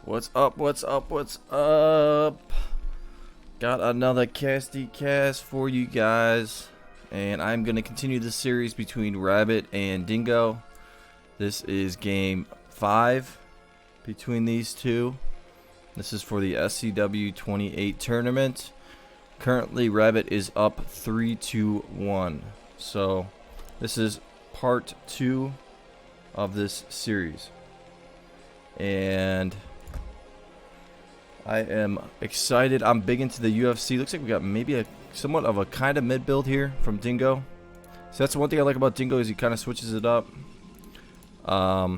What's up? What's up? What's up? Got another Casty cast for you guys, and I'm gonna continue the series between Rabbit and Dingo. This is game 5 between these two. This is for the SCW28 tournament. Currently, Rabbit is up 3-1. So, this is part 2 of this series. And I am excited. I'm big into the UFC. Looks like we got maybe a somewhat of a kind of mid build here from Dingo. So that's one thing I like about Dingo, is he kind of switches it up. My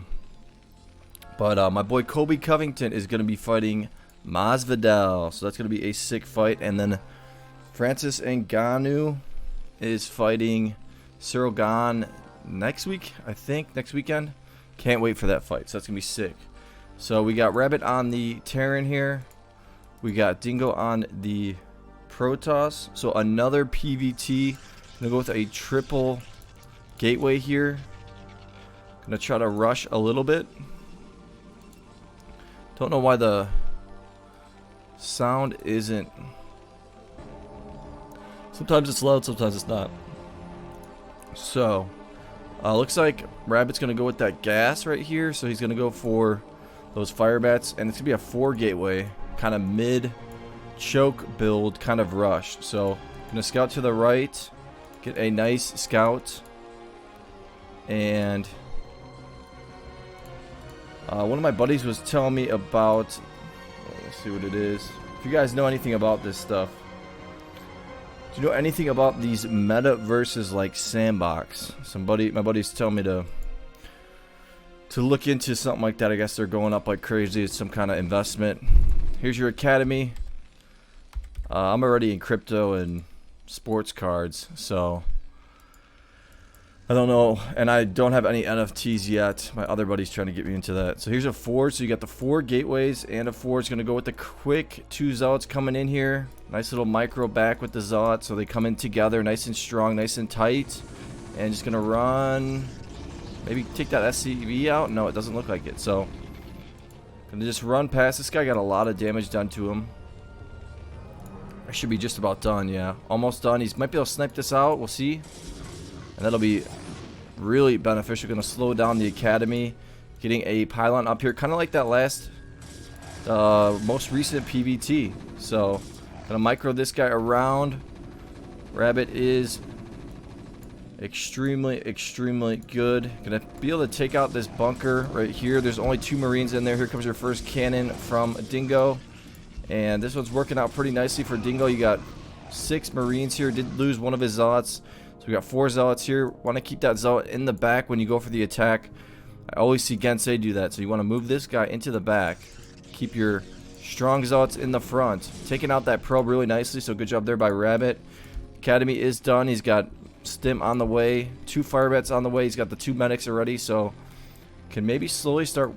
boy Kobe Covington is going to be fighting Masvidal, so that's going to be a sick fight. And then Francis Ngannou is fighting Cyril Gane next week, I think, next weekend. Can't wait for that fight, so that's going to be sick. So we got Rabbit on the Terran here. We got Dingo on the Protoss. So another PVT. I'm going to go with a triple gateway here. Going to try to rush a little bit. Don't know why the sound isn't. Sometimes it's loud, sometimes it's not. So, looks like Rabbit's going to go with that gas right here. So he's going to go for those fire bats, and it's gonna be a 4 gateway kind of mid choke build kind of rush. So gonna scout to the right, get a nice scout, and one of my buddies was telling me about, let's see what it is. If you guys know anything about this stuff, do you know anything about these meta versus like sandbox? My buddy's telling me to look into something like that. I guess they're going up like crazy. It's some kind of investment. Here's your academy. I'm already in crypto and sports cards, so I don't know. And I don't have any NFTs yet. My other buddy's trying to get me into that. So here's a 4. So you got the 4 gateways, and a 4 is going to go with the quick 2 zealots coming in here. Nice little micro back with the zealots, so they come in together nice and strong, nice and tight. And just going to run. Maybe take that SCV out? No, it doesn't look like it. So, gonna just run past. This guy got a lot of damage done to him. I should be just about done, yeah. Almost done. He might be able to snipe this out. We'll see. And that'll be really beneficial. Gonna slow down the academy. Getting a pylon up here. Kind of like that last, most recent PVT. So, gonna micro this guy around. Rabbit is extremely good. Gonna be able to take out this bunker right here. There's only 2 Marines in there. Here comes your first cannon from Dingo, and this one's working out pretty nicely for Dingo. You got 6 Marines here. Did lose one of his zealots, so we got 4 zealots here. Want to keep that zealot in the back when you go for the attack. I always see GGsz do that, so you want to move this guy into the back, keep your strong zealots in the front. Taking out that probe really nicely, so good job there by Rabbit. Academy is done. He's got stim on the way, 2 fire bats on the way. He's got the 2 medics already, so can maybe slowly start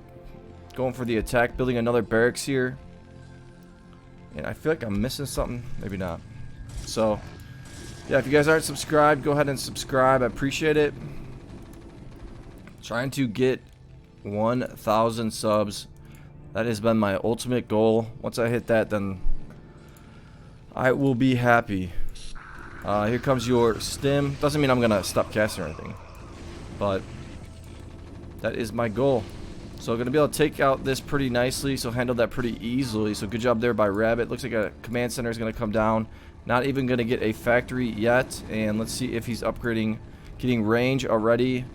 going for the attack, building another barracks here. And I feel like I'm missing something, maybe not. So yeah, if you guys aren't subscribed, go ahead and subscribe. I appreciate it. Trying to get 1,000 subs. That has been my ultimate goal. Once I hit that, then I will be happy. Here comes your stim. Doesn't mean I'm gonna stop casting or anything, but that is my goal. So I'm gonna be able to take out this pretty nicely, so handle that pretty easily. So good job there by Rabbit. Looks like a command center is gonna come down. Not even gonna get a factory yet, and let's see if he's upgrading, getting range already,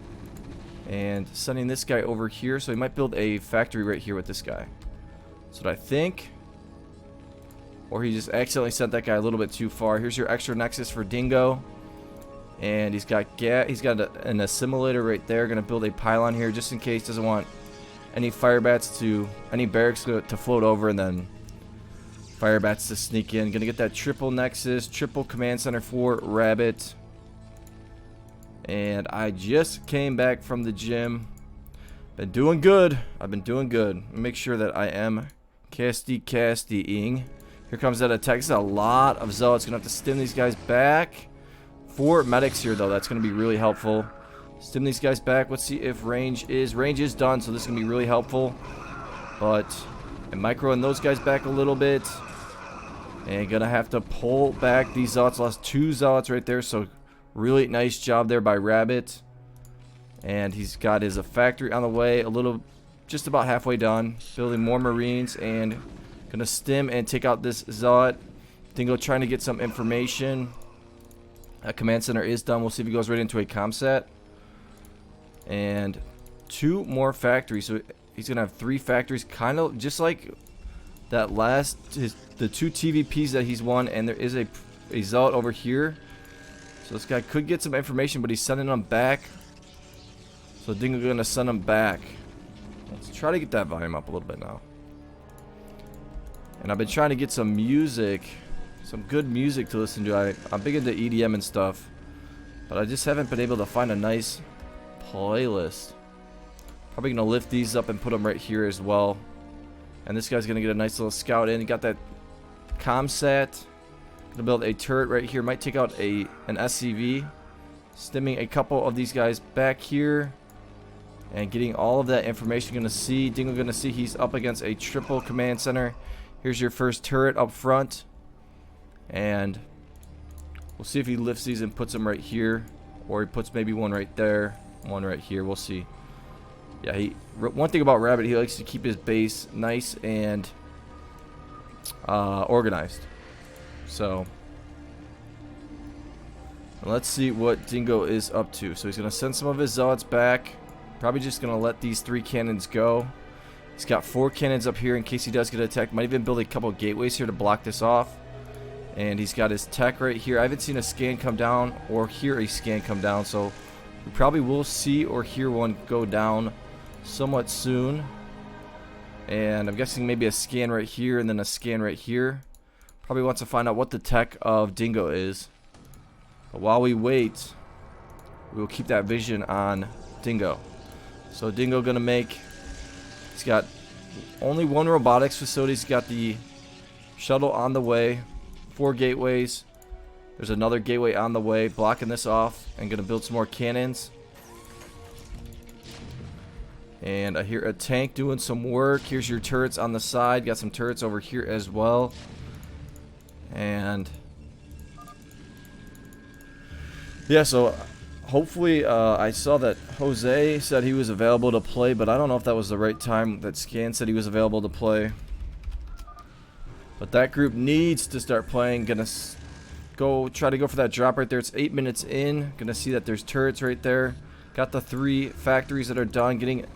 and sending this guy over here. So he might build a factory right here with this guy. That's what I think. Or he just accidentally sent that guy a little bit too far. Here's your extra nexus for Dingo. And he's got an assimilator right there. Gonna build a pylon here just in case. Doesn't want any fire bats to, any barracks to float over, and then fire bats to sneak in. Gonna get that triple nexus, triple command center for Rabbit. And I just came back from the gym. Been doing good. I've been doing good. Make sure that I am castying. Here comes that attack. This is a lot of zealots. Gonna have to stim these guys back. 4 medics here, though. That's gonna be really helpful. Stim these guys back. Let's see if range is done. So this is gonna be really helpful. But and microing those guys back a little bit. And gonna have to pull back these zealots. Lost 2 zealots right there, so really nice job there by Rabbit. And he's got his factory on the way, just about halfway done. Building more marines and gonna stim and take out this zealot. Dingo trying to get some information. That command center is done. We'll see if he goes right into a comsat. And 2 more factories, so he's gonna have 3 factories, kind of just like that last, the 2 TVPs that he's won. And there is a zealot over here, so this guy could get some information, but he's sending them back. So Dingo's gonna send them back. Let's try to get that volume up a little bit now. And I've been trying to get some music, some good music to listen to. I'm big into EDM and stuff, but I just haven't been able to find a nice playlist. Probably gonna lift these up and put them right here as well. And this guy's gonna get a nice little scout in. He got that comsat. Gonna build a turret right here. Might take out an SCV. Stimming a couple of these guys back here. And getting all of that information. Dingo gonna see he's up against a triple command center. Here's your first turret up front. And we'll see if he lifts these and puts them right here. Or he puts maybe one right there. One right here. We'll see. Yeah, one thing about Rabbit, he likes to keep his base nice and organized. So let's see what Dingo is up to. So he's going to send some of his zealots back. Probably just going to let these 3 cannons go. He's got 4 cannons up here in case he does get attacked. Might even build a couple gateways here to block this off. And he's got his tech right here. I haven't seen a scan come down or hear a scan come down, so we probably will see or hear one go down somewhat soon. And I'm guessing maybe a scan right here and then a scan right here. Probably wants to find out what the tech of Dingo is. But while we wait, we will keep that vision on Dingo. So Dingo gonna make, he's got only 1 robotics facility. He's got the shuttle on the way, 4 gateways. There's another gateway on the way, blocking this off, and gonna build some more cannons. And I hear a tank doing some work. Here's your turrets on the side. Got some turrets over here as well. And yeah, so hopefully I saw that Jose said he was available to play, but I don't know if that was the right time that Scan said he was available to play. But that group needs to start playing. Gonna try to go for that drop right there. It's 8 minutes in. Gonna see that there's turrets right there. Got the 3 factories that are done.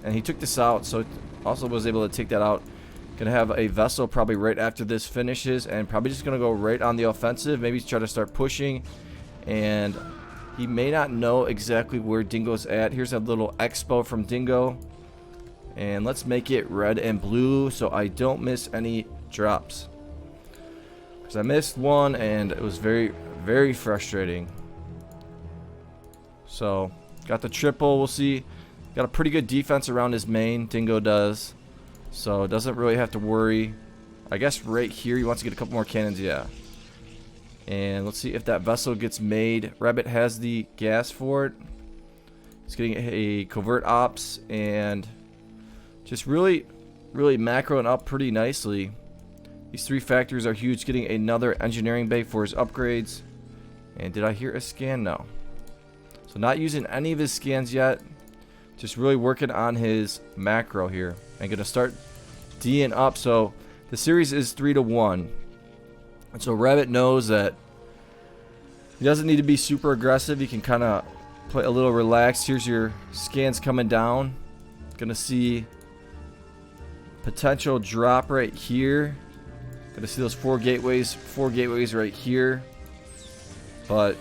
And he took this out, so also was able to take that out. Gonna have a vessel probably right after this finishes, and probably just gonna go right on the offensive. Maybe try to start pushing, and he may not know exactly where Dingo's at. Here's a little expo from Dingo, and let's make it red and blue so I don't miss any drops, because I missed one and it was very, very frustrating. So got the triple. We'll see. Got a pretty good defense around his main, Dingo does. So doesn't really have to worry. I guess right here he wants to get a couple more cannons, yeah. And let's see if that vessel gets made. Rabbit has the gas for it. He's getting a covert ops and just really, really macroing up pretty nicely. These 3 factories are huge. Getting another engineering bay for his upgrades. And did I hear a scan? No. So not using any of his scans yet. Just really working on his macro here. And going to start D'ing up. So the series is 3-1. And so Rabbit knows that he doesn't need to be super aggressive. He can kind of play a little relaxed. Here's your scans coming down. Going to see potential drop right here. Going to see those 4 gateways right here. But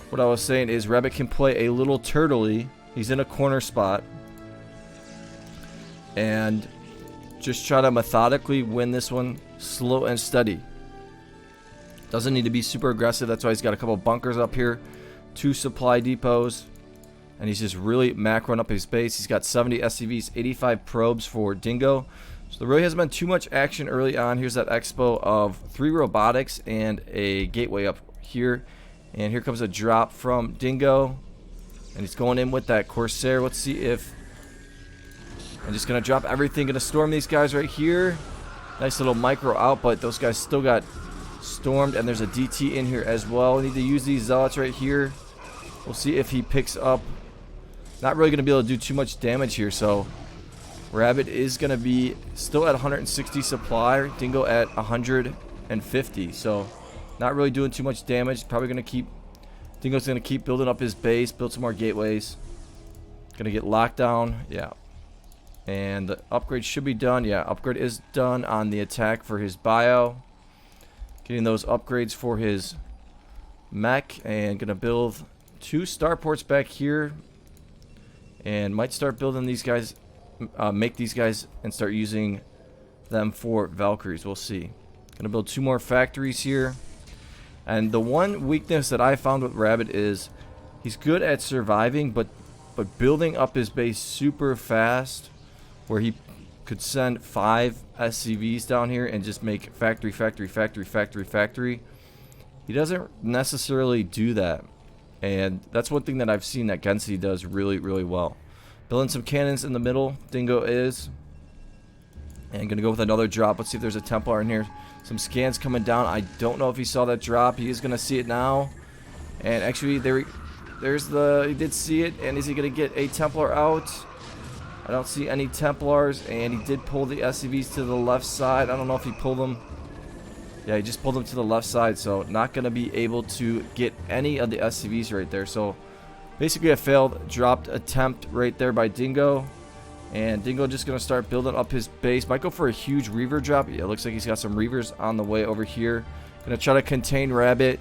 what I was saying is Rabbit can play a little turtley. He's in a corner spot. And just try to methodically win this one slow and steady. Doesn't need to be super aggressive. That's why he's got a couple bunkers up here. 2 supply depots. And he's just really macroing up his base. He's got 70 SCVs, 85 probes for Dingo. So there really hasn't been too much action early on. Here's that expo of 3 robotics and a gateway up here. And here comes a drop from Dingo. And he's going in with that Corsair. Let's see if I'm just going to drop everything. Going to storm these guys right here. Nice little micro out, but those guys still got stormed. And there's a DT in here as well. We need to use these zealots right here. We'll see if he picks up. Not really going to be able to do too much damage here, so Rabbit is going to be still at 160 supply. Dingo at 150, so not really doing too much damage. Probably going to keep... Dingo's going to keep building up his base, build some more gateways. Going to get locked down, yeah. And the upgrade should be done. Yeah, upgrade is done on the attack for his bio. Getting those upgrades for his mech. And going to build 2 starports back here. And might start building these guys, make these guys and start using them for Valkyries. We'll see. Going to build 2 more factories here. And the one weakness that I found with Rabbit is he's good at surviving, but building up his base super fast, where he could send 5 SCVs down here and just make factory, factory, factory, factory, factory. He doesn't necessarily do that. And that's one thing that I've seen that GGsz does really, really well. Building some cannons in the middle, Dingo is. And going to go with another drop. Let's see if there's a Templar in here. Some scans coming down. I don't know if he saw that drop. He is going to see it now. And actually, there's the... He did see it. And is he going to get a Templar out? I don't see any Templars, and he did pull the SCVs to the left side. I don't know if he pulled them. Yeah, he just pulled them to the left side, so not going to be able to get any of the SCVs right there. So basically a failed dropped attempt right there by Dingo. And Dingo just going to start building up his base. Might go for a huge Reaver drop. Yeah, it looks like he's got some Reavers on the way over here. Going to try to contain Rabbit.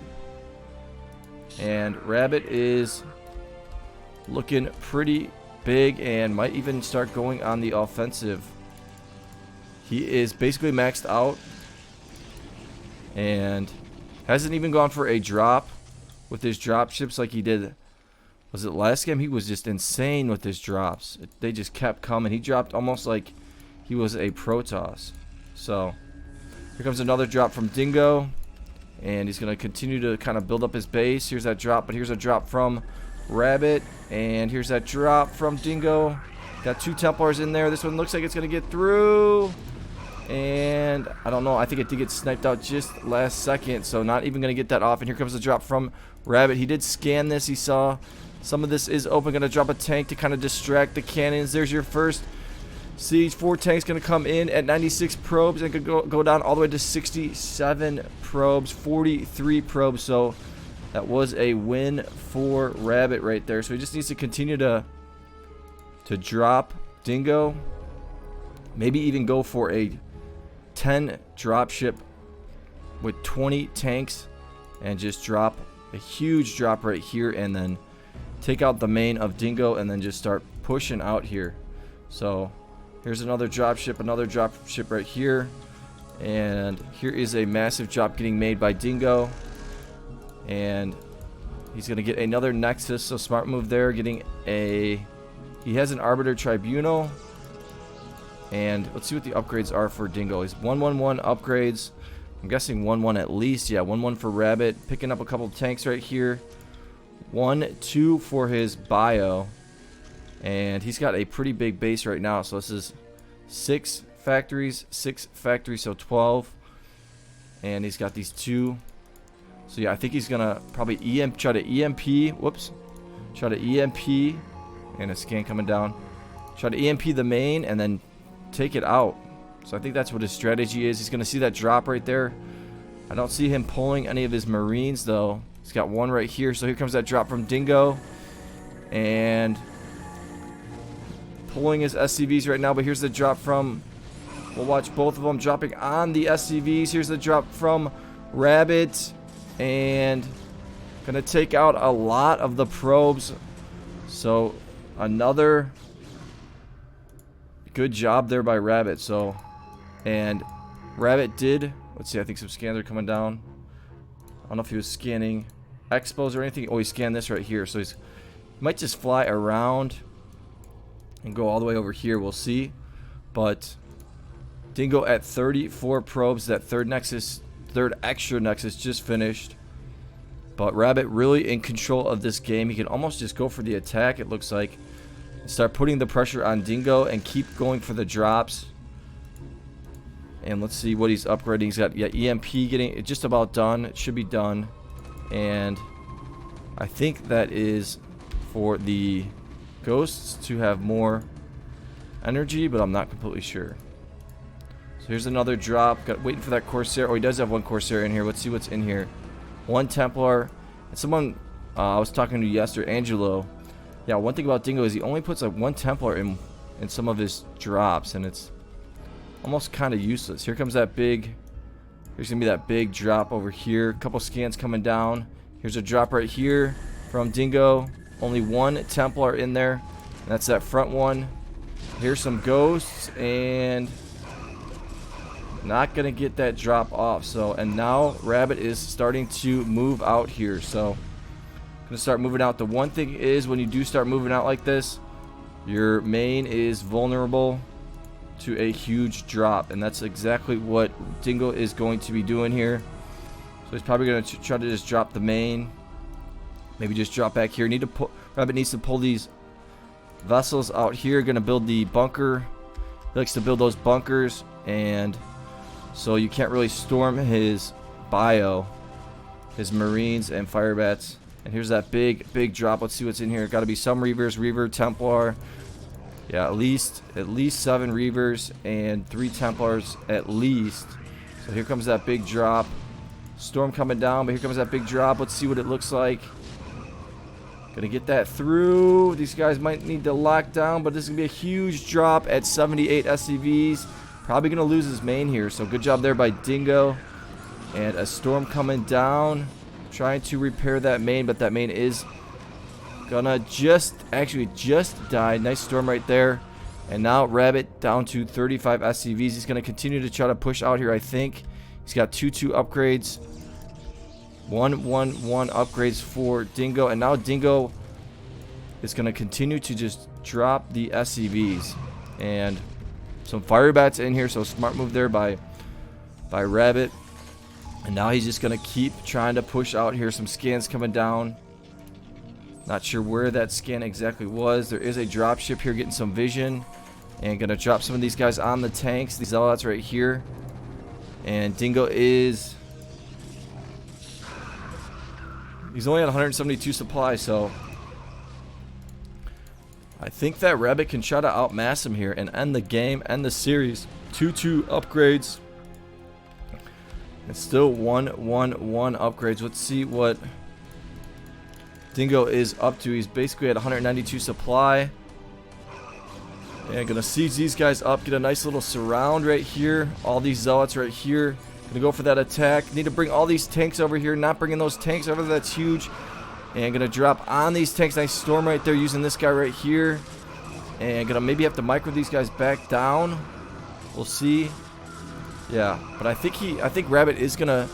And Rabbit is looking pretty big and might even start going on the offensive. He is basically maxed out and hasn't even gone for a drop with his drop ships like he did. Was it last game? He was just insane with his drops. They just kept coming. He dropped almost like he was a Protoss. So here comes another drop from Dingo, and he's going to continue to kind of build up his base. Here's that drop, but here's a drop from Rabbit, and here's that drop from Dingo. Got 2 Templars in there. This one looks like it's going to get through, and I don't know. I think it did get sniped out just last second, so not even going to get that off. And here comes the drop from Rabbit. He did scan this. He saw some of this is open. Going to drop a tank to kind of distract the cannons. There's your first siege. 4 tanks going to come in at 96 probes and could go down all the way to 67 probes, 43 probes. So that was a win for Rabbit right there. So he just needs to continue to drop Dingo. Maybe even go for a 10 dropship with 20 tanks and just drop a huge drop right here and then take out the main of Dingo and then just start pushing out here. So here's another dropship right here. And here is a massive drop getting made by Dingo. And he's going to get another Nexus, so smart move there. Getting a... He has an Arbiter Tribunal. And let's see what the upgrades are for Dingo. He's 111 upgrades. I'm guessing 1-1 at least. Yeah, 1-1 for Rabbit. Picking up a couple tanks right here. 1-2 for his bio. And he's got a pretty big base right now. So this is 6 factories, so 12. And he's got these 2. So yeah, I think he's gonna probably try to EMP. Whoops. Try to EMP. And a scan coming down. Try to EMP the main and then take it out. So I think that's what his strategy is. He's gonna see that drop right there. I don't see him pulling any of his Marines though. He's got one right here. So here comes that drop from Dingo. And pulling his SCVs right now. But here's the drop from... We'll watch both of them dropping on the SCVs. Here's the drop from Rabbit. And gonna take out a lot of the probes. So another good job there by Rabbit. So, and Rabbit did... Let's see, I think some scans are coming down. I don't know if he was scanning expos or anything. Oh, he scanned this right here. So he might just fly around and go all the way over here. We'll see. But Dingo at 34 probes. That third extra Nexus just finished. But Rabbit really in control of this game. He can almost just go for the attack, it looks like. Start putting the pressure on Dingo and keep going for the drops. And let's see what he's upgrading. He's got, yeah, EMP getting just about done. It should be done. And I think that is for the ghosts to have more energy, but I'm not completely sure. So here's another drop. Waiting for that Corsair. Oh, he does have one Corsair in here. Let's see what's in here. One Templar. And someone I was talking to yesterday, Angelo. Yeah, one thing about Dingo is he only puts like one Templar in some of his drops, and it's almost kind of useless. Here comes that big. There's gonna be that big drop over here. A couple scans coming down. Here's a drop right here from Dingo. Only one Templar in there. And that's that front one. Here's some ghosts, and not gonna get that drop off. So, and now Rabbit is starting to move out here. So gonna start moving out. The one thing is, when you do start moving out like this, your main is vulnerable to a huge drop, and that's exactly what Dingo is going to be doing here. So he's probably gonna try to just drop the main, maybe just drop back here. Rabbit needs to pull these vessels out here. Gonna build the bunker. He likes to build those bunkers, and so you can't really storm his bio, his marines and fire bats. And here's that big drop. Let's see what's in here. Got to be some Reavers, Reaver, Templar. Yeah, at least 7 Reavers and 3 Templars at least. So here comes that big drop. Storm coming down, but here comes that big drop. Let's see what it looks like. Gonna get that through. These guys might need to lock down, but this is gonna be a huge drop at 78 SCVs. Probably gonna lose his main here. So good job there by Dingo. And a storm coming down. Trying to repair that main, but that main is gonna just died. Nice storm right there. And now Rabbit down to 35 SCVs. He's gonna continue to try to push out here, I think. He's got 2 upgrades. 1 upgrades for Dingo. And now Dingo is gonna continue to just drop the SCVs. And some fire bats in here, so smart move there by Rabbit. And now he's just going to keep trying to push out here. Some scans coming down. Not sure where that scan exactly was. There is a drop ship here getting some vision. And going to drop some of these guys on the tanks. These zealots right here. And Dingo is... he's only at 172 supply, so... I think that Rabbit can try to outmass him here and end the game, end the series. 2 upgrades. It's still 1 upgrades. Let's see what Dingo is up to. He's basically at 192 supply. And gonna siege these guys up. Get a nice little surround right here. All these zealots right here. Gonna go for that attack. Need to bring all these tanks over here. Not bringing those tanks over. That's huge. And gonna drop on these tanks. Nice storm right there using this guy right here. And gonna maybe have to micro these guys back down. We'll see. Yeah, but I think Rabbit is gonna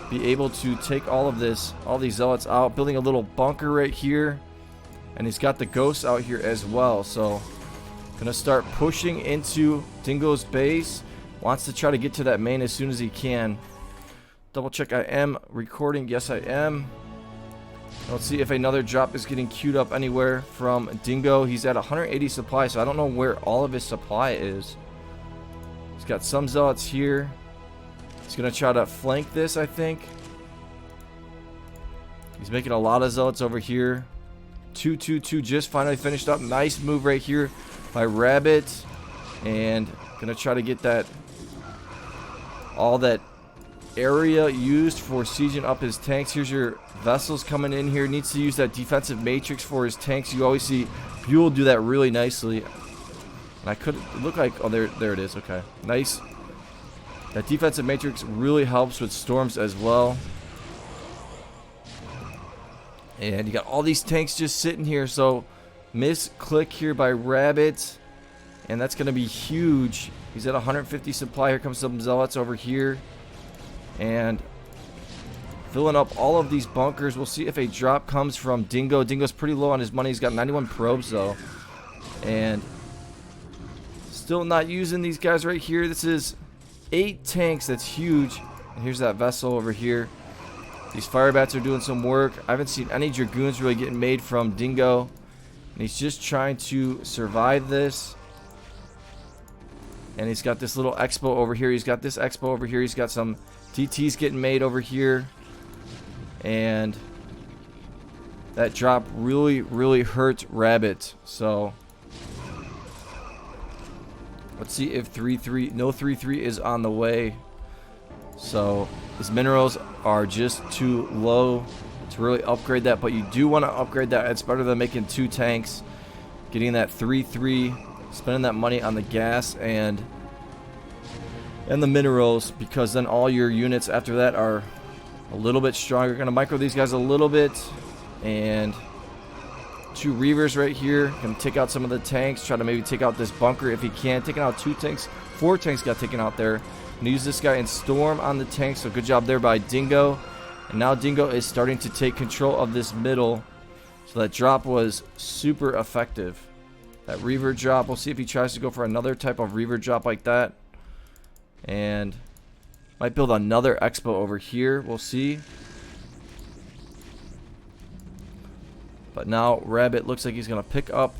be able to take all these zealots out, building a little bunker right here, and he's got the ghosts out here as well. So gonna start pushing into Dingo's base. Wants to try to get to that main as soon as he can. Double check I am recording. Yes, I am. Let's see if another drop is getting queued up anywhere from Dingo. He's at 180 supply, so I don't know where all of his supply is. He's got some zealots here. He's going to try to flank this, I think. He's making a lot of zealots over here. 2 just finally finished up. Nice move right here by Rabbit. And going to try to get that all that area used for sieging up his tanks. Here's your vessels coming in here. Needs to use that defensive matrix for his tanks. You always see Buell do that really nicely. And I could look like, oh, there it is. Okay, nice. That defensive matrix really helps with storms as well. And you got all these tanks just sitting here. So misclick here by Rabbit, and that's going to be huge. He's at 150 supply. Here comes some zealots over here, and filling up all of these bunkers. We'll see if a drop comes from Dingo. Dingo's pretty low on his money. He's got 91 probes though, and still not using these guys right here. This is 8 tanks. That's huge. And here's that vessel over here. These fire bats are doing some work. I haven't seen any dragoons really getting made from Dingo. And he's just trying to survive this. And he's got this little expo over here. He's got this expo over here. He's got some TTs getting made over here. And that drop really, really hurt Rabbit. So let's see if 3-3, no 3-3 is on the way. So his minerals are just too low to really upgrade that. But you do want to upgrade that. It's better than making 2 tanks. Getting that 3-3. Spending that money on the gas and the minerals, because then all your units after that are a little bit stronger. Gonna micro these guys a little bit, and 2 Reavers right here. Gonna take out some of the tanks, try to maybe take out this bunker if he can. Taking out 2 tanks, 4 tanks got taken out there. Gonna use this guy and storm on the tanks, so good job there by Dingo. And now Dingo is starting to take control of this middle, so that drop was super effective. That Reaver drop, we'll see if he tries to go for another type of Reaver drop like that. And might build another expo over here, we'll see. But now Rabbit looks like he's going to pick up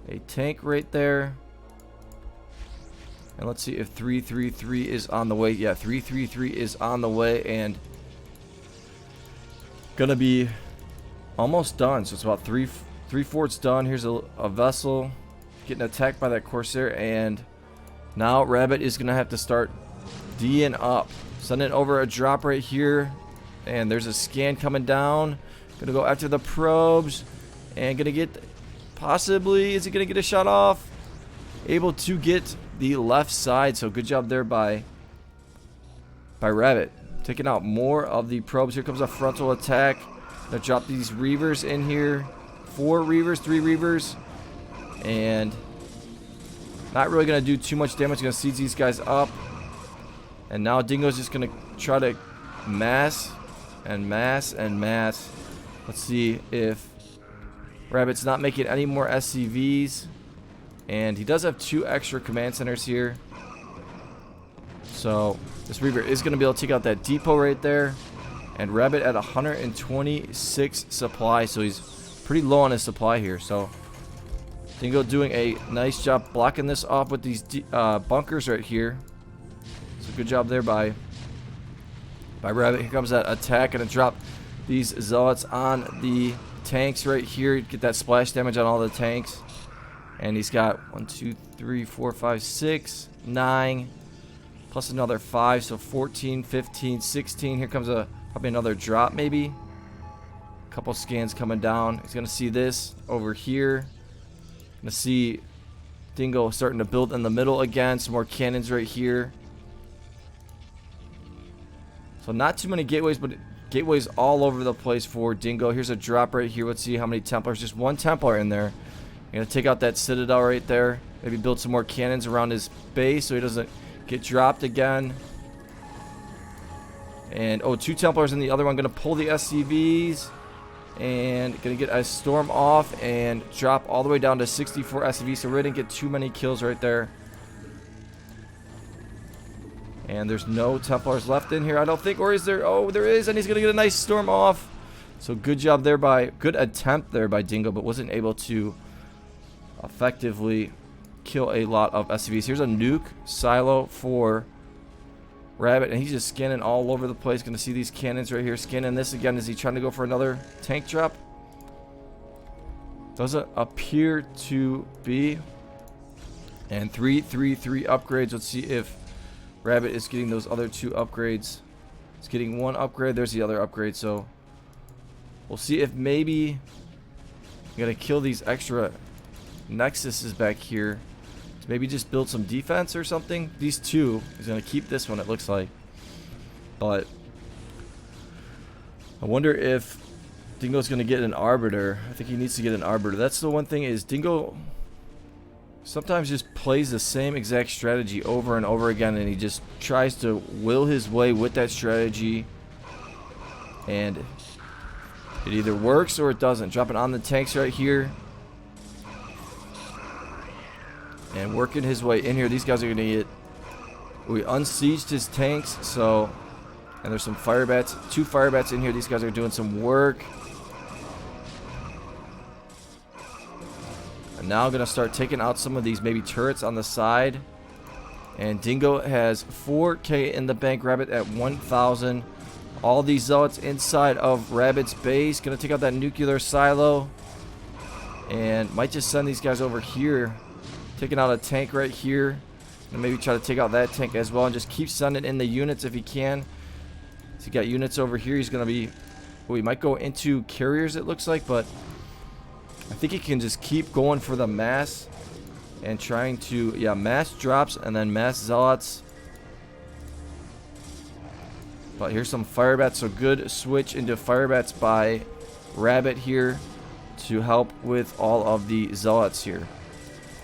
a tank right there. And let's see if 3-3-3 is on the way. Yeah, 3-3-3 is on the way and going to be almost done. So it's about 3/4 done. Here's a vessel getting attacked by that Corsair, and now Rabbit is gonna have to start D'ing up, sending over a drop right here, and there's a scan coming down. Gonna go after the probes and gonna get, possibly, is he gonna get a shot off? Able to get the left side, so good job there by Rabbit, taking out more of the probes. Here comes a frontal attack. Gonna drop these Reavers in here. 4 Reavers, 3 Reavers, and not really going to do too much damage. Going to siege these guys up, and now Dingo's just going to try to mass and mass and mass. Let's see if Rabbit's not making any more SCVs, and he does have 2 extra command centers here, so this Reaver is going to be able to take out that depot right there. And Rabbit at 126 supply, so he's pretty low on his supply here. So Dingo doing a nice job blocking this off with these bunkers right here. So good job there by Rabbit. Here comes that attack, and drop these zealots on the tanks right here. Get that splash damage on all the tanks. And he's got 1, 2, 3, 4, 5, 6, 9, plus another 5, so 14, 15, 16. Here comes probably another drop maybe. Couple scans coming down. He's gonna see this over here. Gonna see Dingo starting to build in the middle again. Some more cannons right here. So not too many gateways, but gateways all over the place for Dingo. Here's a drop right here. Let's see how many Templars. Just 1 Templar in there. Gonna take out that Citadel right there. Maybe build some more cannons around his base so he doesn't get dropped again. And 2 Templars in the other one. Gonna pull the SCVs. And gonna get a storm off and drop all the way down to 64 SCV. So we didn't get too many kills right there. And there's no Templars left in here, I don't think. Or is there? Oh, there is. And he's gonna get a nice storm off. So good job there good attempt there by Dingo, but wasn't able to effectively kill a lot of SCVs. Here's a nuke silo for Rabbit, and he's just scanning all over the place. Gonna see these cannons right here. Scanning this again. Is he trying to go for another tank drop? Doesn't appear to be. And 3-3-3 upgrades. Let's see if Rabbit is getting those other 2 upgrades. He's getting 1 upgrade. There's the other upgrade. So we'll see if maybe I'm gonna kill these extra Nexuses back here. Maybe just build some defense or something. These 2. He's going to keep this one, it looks like. But I wonder if Dingo's going to get an Arbiter. I think he needs to get an Arbiter. That's the one thing, is Dingo sometimes just plays the same exact strategy over and over again, and he just tries to will his way with that strategy. And it either works or it doesn't. Dropping on the tanks right here. And working his way in here. These guys are going to get... We unsieged his tanks, so... And there's some firebats. 2 firebats in here. These guys are doing some work. now going to start taking out some of these maybe turrets on the side. And Dingo has 4K in the bank. Rabbit at 1,000. All these zealots inside of Rabbit's base. Going to take out that nuclear silo. And might just send these guys over here. Taking out a tank right here. And maybe try to take out that tank as well. And just keep sending in the units if he can. So he got units over here. He's going to be... Well, he might go into carriers, it looks like. But I think he can just keep going for the mass. And trying to... Yeah, mass drops and then mass zealots. But here's some fire bats. So good switch into fire bats by Rabbit here. To help with all of the zealots here.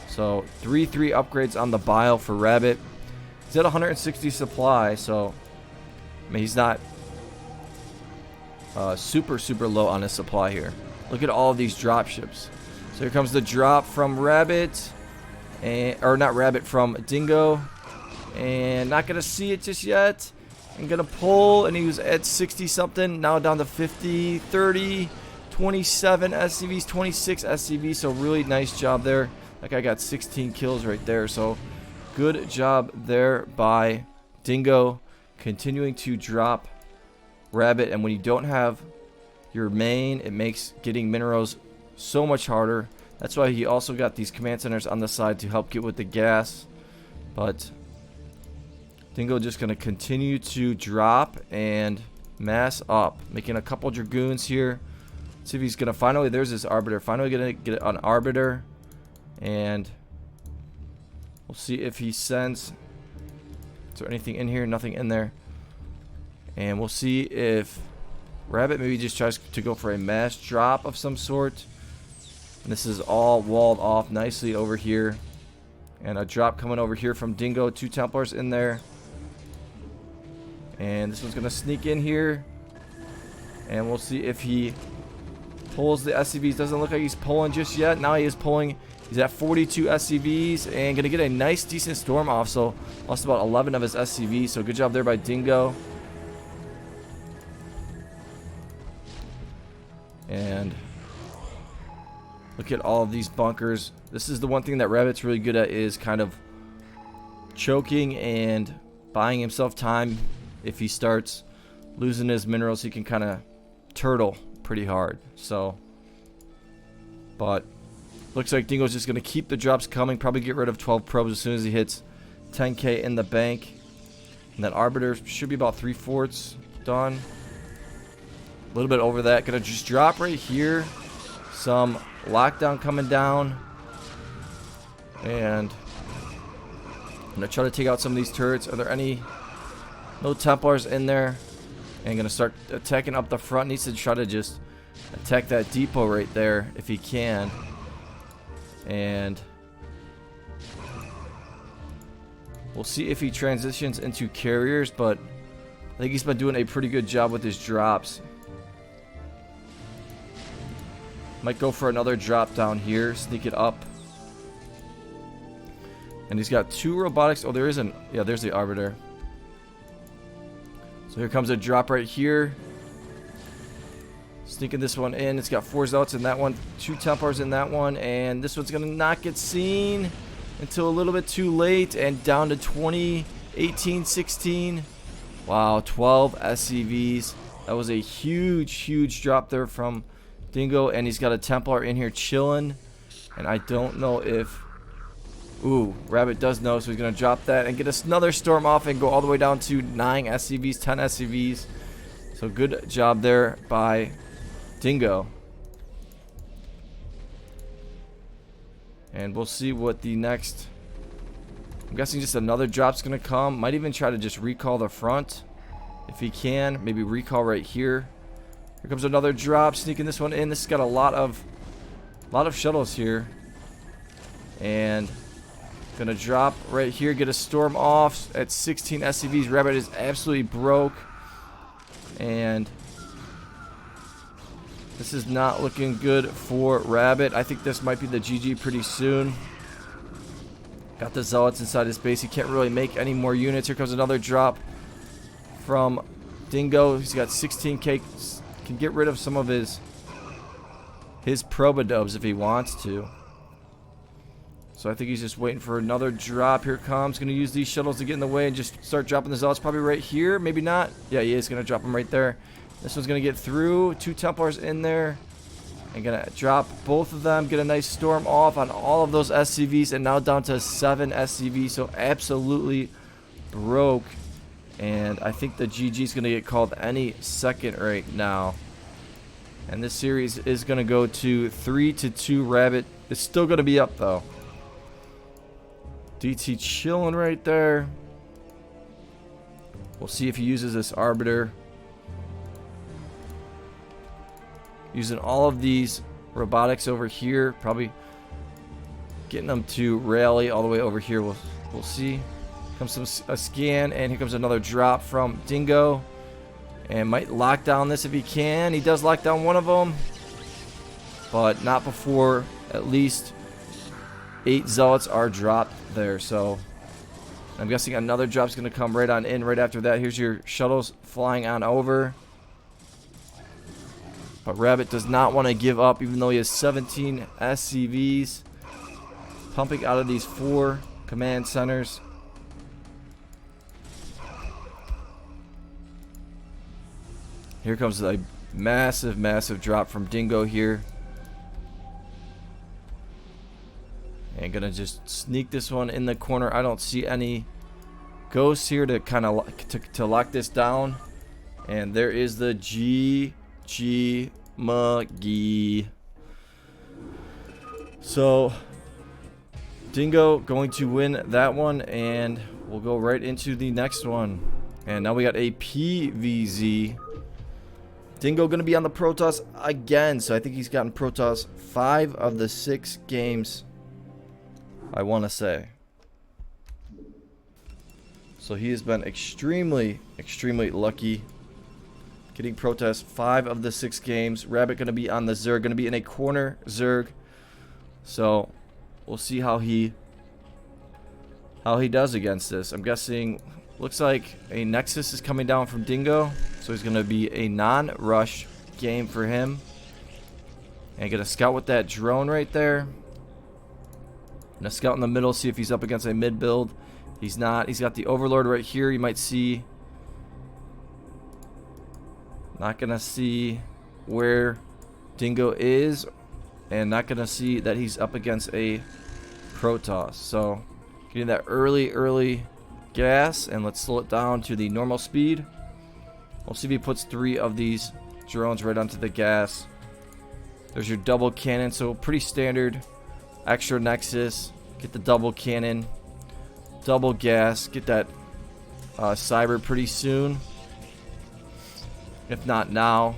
So 3 upgrades on the bile for Rabbit. He's at 160 supply, so I mean, he's not super low on his supply here. Look at all of these drop ships. So here comes the drop from Rabbit, or not Rabbit, from Dingo, and not gonna see it just yet. And gonna pull, and he was at 60 something, now down to 50, 30. 27 SCVs, 26 SCVs, so really nice job there. That guy got 16 kills right there, so good job there by Dingo. Continuing to drop Rabbit, and when you don't have your main, it makes getting minerals so much harder. That's why he also got these command centers on the side to help get with the gas. But Dingo just going to continue to drop and mass up, making a couple dragoons here. See if he's gonna finally, there's this arbiter, finally gonna get an arbiter, and we'll see if he sends. Is there anything in here? Nothing in there. And we'll see if Rabbit maybe just tries to go for a mass drop of some sort. And this is all walled off nicely over here, and a drop coming over here from Dingo. 2 Templars in there, and this one's gonna sneak in here, and we'll see if he pulls the SCVs. Doesn't look like he's pulling just yet. Now he is pulling. He's at 42 SCVs and gonna get a nice decent storm off. So lost about 11 of his SCVs. So good job there by Dingo. And look at all of these bunkers. This is the one thing that Rabbit's really good at, is kind of choking and buying himself time. If he starts losing his minerals, he can kind of turtle pretty hard. So, but looks like Dingo's just going to keep the drops coming. Probably get rid of 12 probes as soon as he hits 10K in the bank. And that arbiter should be about 3/4 done. A little bit over that. Gonna just drop right here. Some lockdown coming down. And I'm gonna try to take out some of these turrets. Are there any? No Templars in there. And gonna start attacking up the front. Needs to try to just attack that depot right there if he can. And we'll see if he transitions into carriers, but I think he's been doing a pretty good job with his drops. Might go for another drop down here, sneak it up. And he's got 2 robotics. Oh, there isn't. Yeah, there's the arbiter. So here comes a drop right here. Sneaking this one in. It's got 4 zealots in that one, 2 Templars in that one, and this one's gonna not get seen until a little bit too late, and down to 20, 18, 16. Wow, 12 SCVs. That was a huge drop there from Dingo, and he's got a Templar in here chilling, and I don't know if... Ooh, Rabbit does know, so he's going to drop that and get us another storm off and go all the way down to 9 SCVs, 10 SCVs. So good job there by Dingo. And we'll see what the next... I'm guessing just another drop's going to come. Might even try to just recall the front if he can. Maybe recall right here. Here comes another drop, sneaking this one in. This has got a lot of shuttles here. And gonna drop right here, get a storm off at 16 SCVs. Rabbit is absolutely broke. And this is not looking good for Rabbit. I think this might be the GG pretty soon. Got the zealots inside his base. He can't really make any more units. Here comes another drop from Dingo. He's got 16K. Can get rid of some of his probodubs if he wants to. So I think he's just waiting for another drop. Here it comes. Going to use these shuttles to get in the way and just start dropping the zealots. Probably right here. Maybe not. Yeah, he is going to drop them right there. This one's going to get through. 2 Templars in there. And going to drop both of them. Get a nice storm off on all of those SCVs. And now down to 7 SCVs. So absolutely broke. And I think the GG is going to get called any second right now. And this series is going to go to 3-2. Rabbit is still going to be up though. DT chilling right there. We'll see if he uses this Arbiter. Using all of these robotics over here. Probably getting them to rally all the way over here. We'll see. Comes a scan, and here comes another drop from Dingo. And might lock down this if he can. He does lock down one of them. But not before at least 8 zealots are dropped there. So I'm guessing another drop's going to come right on in right after that. Here's your shuttles flying on over. But Rabbit does not want to give up, even though he has 17 SCVs pumping out of these 4 command centers. Here comes a massive, massive drop from Dingo here. And gonna just sneak this one in the corner. I don't see any ghosts here to kind of to lock this down. And there is the GG McGee. So Dingo going to win that one, and we'll go right into the next one. And now we got a PVZ. Dingo going to be on the Protoss again. So I think he's gotten Protoss 5 of the 6 games, I want to say. So he has been extremely, extremely lucky. Getting Protoss 5 of the 6 games. Rabbit going to be on the Zerg. Going to be in a corner Zerg. So we'll see how he does against this. I'm guessing, looks like a Nexus is coming down from Dingo. So he's going to be a non-rush game for him. And going to scout with that drone right there. Going to scout in the middle, see if he's up against a mid build. He's not. He's got the Overlord right here. You might see. Not going to see where Dingo is. And not going to see that he's up against a Protoss. So getting that early gas. And let's slow it down to the normal speed. We'll see if he puts 3 of these drones right onto the gas. There's your double cannon, so pretty standard. Extra Nexus, get the double cannon, double gas, get that cyber pretty soon. If not now.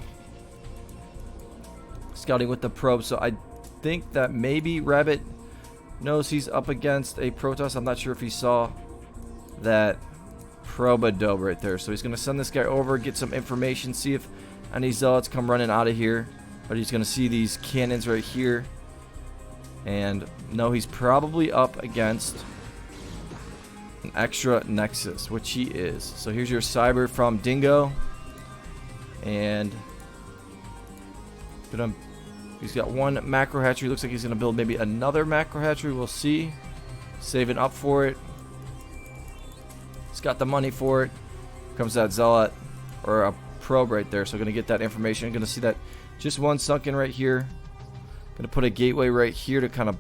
Scouting with the probe, so I think that maybe Rabbit knows he's up against a Protoss. I'm not sure if he saw that Probadobe right there. So he's going to send this guy over, get some information, see if any zealots come running out of here. But he's going to see these cannons right here. And no, he's probably up against an extra Nexus, which he is. So here's your cyber from Dingo. And he's got 1 macro hatchery. Looks like he's going to build maybe another macro hatchery. We'll see. Saving up for it. He's got the money for it. Comes that zealot or a probe right there. So going to get that information. Going to see that just 1 sunken right here. Going to put a gateway right here to kind of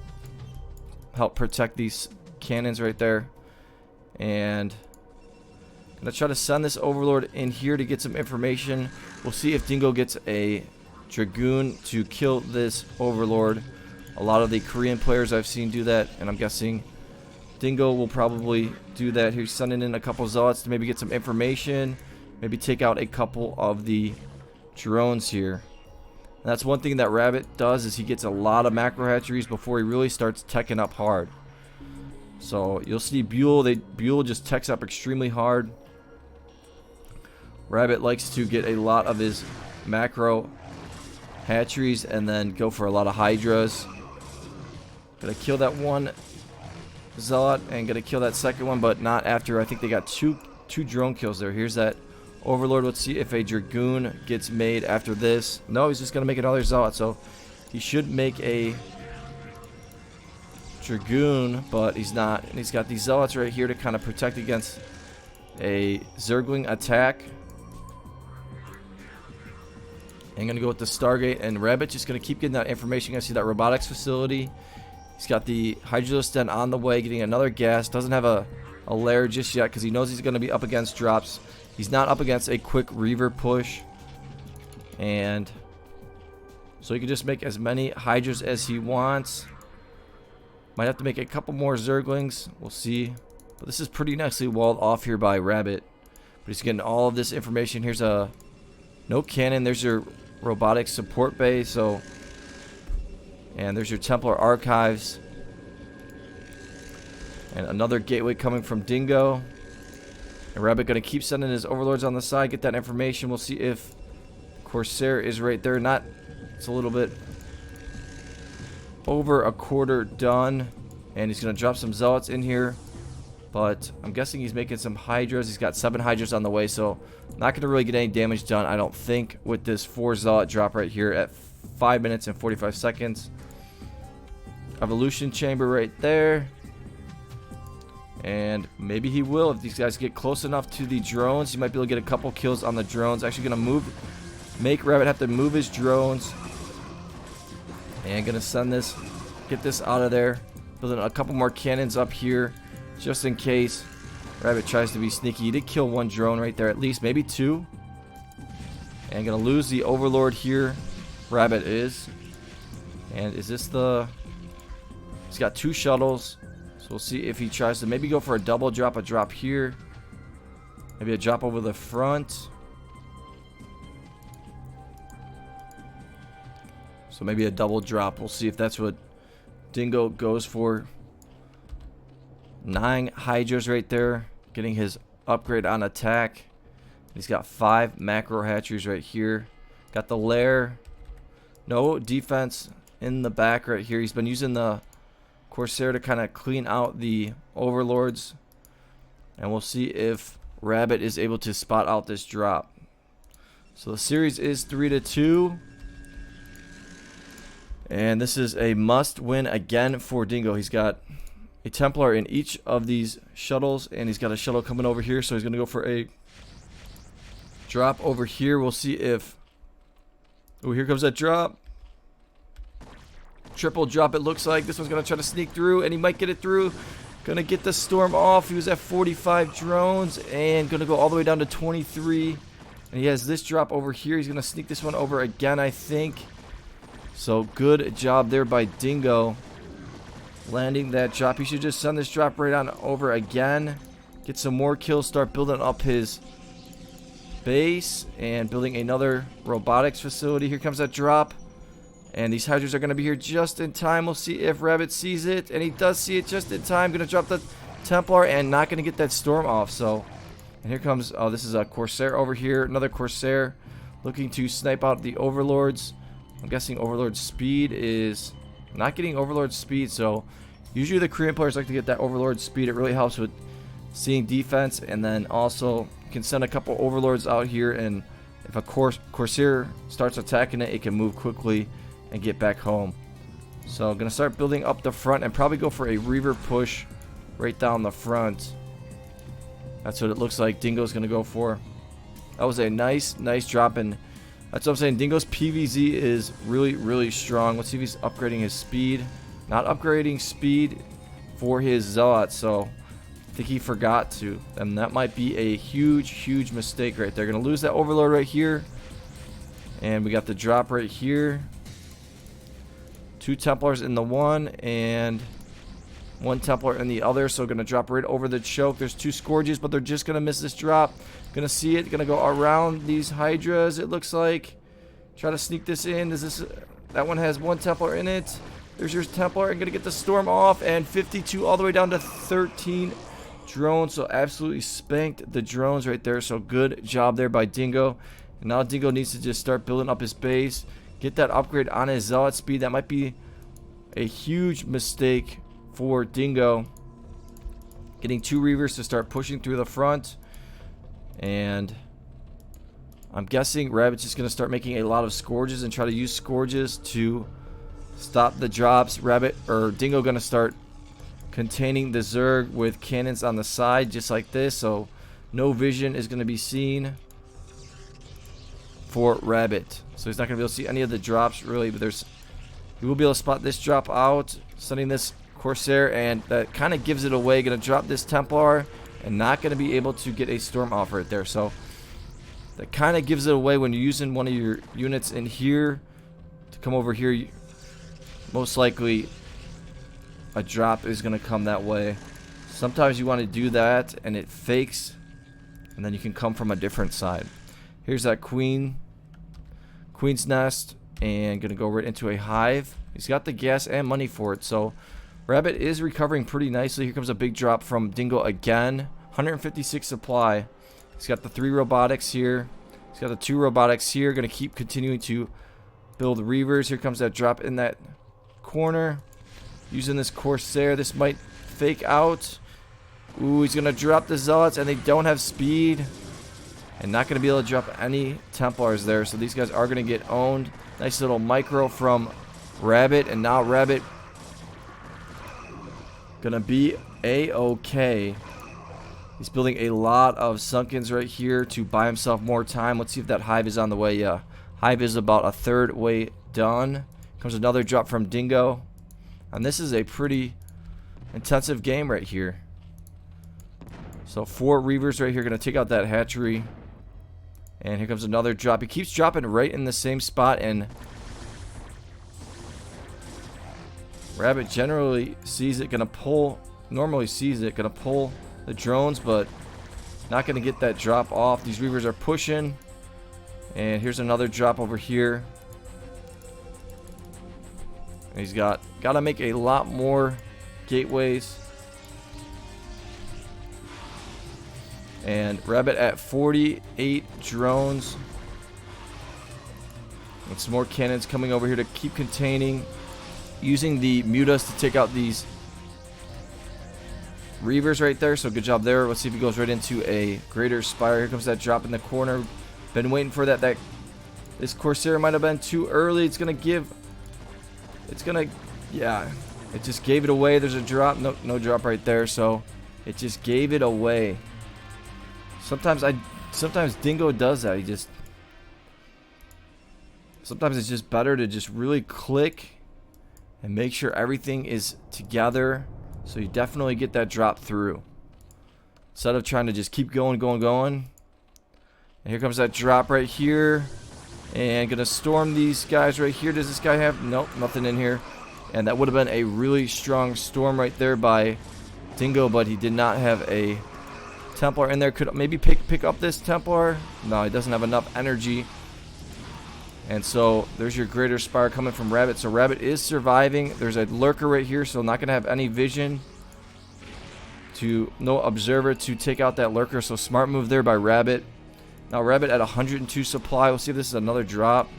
help protect these cannons right there. And going to try to send this Overlord in here to get some information. We'll see if Dingo gets a Dragoon to kill this Overlord. A lot of the Korean players I've seen do that, and I'm guessing Dingo will probably do that. He's sending in a couple zealots to maybe get some information, maybe take out a couple of the drones here. And that's one thing that Rabbit does, is he gets a lot of macro hatcheries before he really starts teching up hard. So you'll see Buell just techs up extremely hard. Rabbit likes to get a lot of his macro hatcheries and then go for a lot of hydras. Gonna kill that 1 zealot and gonna kill that second one, but not after. I think they got two drone kills there. Here's that Overlord. Let's see if a Dragoon gets made after this. No, he's just gonna make another zealot, so he should make a Dragoon, but he's not. And he's got these Zealots right here to kind of protect against a Zergling attack. I'm going to go with the Stargate, and Rabbit just going to keep getting that information. I see that robotics facility. He's got the Hydrosten on the way, getting another gas. Doesn't have a lair just yet because he knows he's going to be up against drops. He's not up against a quick Reaver push. And so he can just make as many Hydras as he wants. Might have to make a couple more Zerglings. We'll see. But this is pretty nicely walled off here by Rabbit. But he's getting all of this information. Here's a no cannon. There's your robotics support bay. So, and there's your Templar archives. And another gateway coming from Dingo. And Rabbit going to keep sending his overlords on the side. Get that information. We'll see if Corsair is right there. Not. It's a little bit over a quarter done. And he's going to drop some Zealots in here. But I'm guessing he's making some Hydras. He's got 7 Hydras on the way. So not going to really get any damage done, I don't think, with this 4 Zealot drop right here at 5 minutes and 45 seconds. Evolution chamber right there. And maybe he will if these guys get close enough to the drones. He might be able to get a couple kills on the drones. Actually going to make Rabbit have to move his drones. And going to send this, get this out of there. Building a couple more cannons up here just in case Rabbit tries to be sneaky. He did kill 1 drone right there at least, maybe 2. And going to lose the Overlord here. Rabbit is. And is this the... He's got 2 shuttles. So we'll see if he tries to maybe go for a double drop, a drop here. Maybe a drop over the front. So maybe a double drop. We'll see if that's what Dingo goes for. 9 Hydras right there. Getting his upgrade on attack. He's got 5 macro hatcheries right here. Got the lair. No defense in the back right here. He's been using the Corsair to kind of clean out the overlords. And we'll see if Rabbit is able to spot out this drop. So the series is 3-2. And this is a must win again for Dingo. He's got a Templar in each of these shuttles. And he's got a shuttle coming over here. So he's going to go for a drop over here. We'll see if... Oh, here comes that drop. Triple drop it looks like. This one's going to try to sneak through. And he might get it through. Going to get the storm off. He was at 45 drones. And going to go all the way down to 23. And he has this drop over here. He's going to sneak this one over again, I think. So good job there by Dingo. Landing that drop. He should just send this drop right on over again. Get some more kills. Start building up his base. And building another robotics facility. Here comes that drop. And these Hydras are going to be here just in time. We'll see if Rabbit sees it. And he does see it just in time. Going to drop the Templar and not going to get that storm off. So, and here comes, oh, this is a Corsair over here. Another Corsair looking to snipe out the Overlords. I'm guessing Overlord speed is not getting Overlord speed. So, usually the Korean players like to get that Overlord speed. It really helps with seeing defense. And then also, you can send a couple Overlords out here. And if a Corsair starts attacking it, it can move quickly and get back home. So I'm going to start building up the front and probably go for a Reaver push right down the front. That's what it looks like Dingo's going to go for. That was a nice drop, and that's what I'm saying. Dingo's PVZ is really strong. Let's see if he's upgrading his speed. Not upgrading speed for his Zealot, so I think he forgot to. And that might be a huge mistake right there. Going to lose that Overlord right here. And we got the drop right here. 2 Templars in the one and 1 Templar in the other. So going to drop right over the choke. There's 2 Scourges, but they're just going to miss this drop. Going to see it. Going to go around these Hydras, it looks like. Try to sneak this in. That one has 1 Templar in it. There's your Templar. And going to get the storm off. And 52 all the way down to 13 drones. So absolutely spanked the drones right there. So good job there by Dingo. And now Dingo needs to just start building up his base. Get that upgrade on his Zealot speed. That might be a huge mistake for Dingo. Getting 2 Reavers to start pushing through the front. And I'm guessing Rabbit's just going to start making a lot of Scourges and try to use Scourges to stop the drops. Dingo going to start containing the Zerg with cannons on the side, just like this. So no vision is going to be seen for Rabbit. So he's not going to be able to see any of the drops really, but he will be able to spot this drop out, sending this Corsair, and that kind of gives it away. Going to drop this Templar and not going to be able to get a Storm off right there. So that kind of gives it away when you're using one of your units in here to come over here. Most likely a drop is going to come that way. Sometimes you want to do that and it fakes, and then you can come from a different side. Here's that queen's nest, and going to go right into a hive. He's got the gas and money for it, so Rabbit is recovering pretty nicely. Here comes a big drop from Dingo again. 156 supply. He's got the 3 robotics here. He's got the 2 robotics here. Going to keep continuing to build Reavers. Here comes that drop in that corner. Using this Corsair. This might fake out. Ooh, he's going to drop the Zealots, and they don't have speed. And not going to be able to drop any Templars there. So these guys are going to get owned. Nice little micro from Rabbit. And now Rabbit going to be A-okay. He's building a lot of Sunkens right here to buy himself more time. Let's see if that hive is on the way. Yeah, hive is about a third way done. Comes another drop from Dingo. And this is a pretty intensive game right here. So 4 Reavers right here. Going to take out that hatchery. And here comes another drop. He keeps dropping right in the same spot. And Rabbit generally sees it. Going to pull. Normally sees it. Going to pull the drones, but not going to get that drop off. These Reavers are pushing. And here's another drop over here. And he's got to make a lot more gateways. And Rabbit at 48 drones. And some more cannons coming over here to keep containing. Using the mutas to take out these Reavers right there. So good job there. Let's see if he goes right into a greater spire. Here comes that drop in the corner. Been waiting for that. This Corsair might have been too early. It's going to give. It's going to. Yeah. It just gave it away. There's a drop. No drop right there. So it just gave it away. Sometimes Dingo does that. Sometimes it's just better to just really click and make sure everything is together, so you definitely get that drop through, instead of trying to just keep going. And here comes that drop right here, and gonna storm these guys right here. Does this guy have? Nope, nothing in here. And that would have been a really strong storm right there by Dingo, but he did not have a Templar in there. Could maybe pick up this Templar. No, he doesn't have enough energy. And so there's your greater spire coming from Rabbit. So Rabbit is surviving. There's a lurker right here, so not gonna have any vision. No observer to take out that lurker. So smart move there by Rabbit. Now Rabbit at 102 supply. We'll see if this is another drop.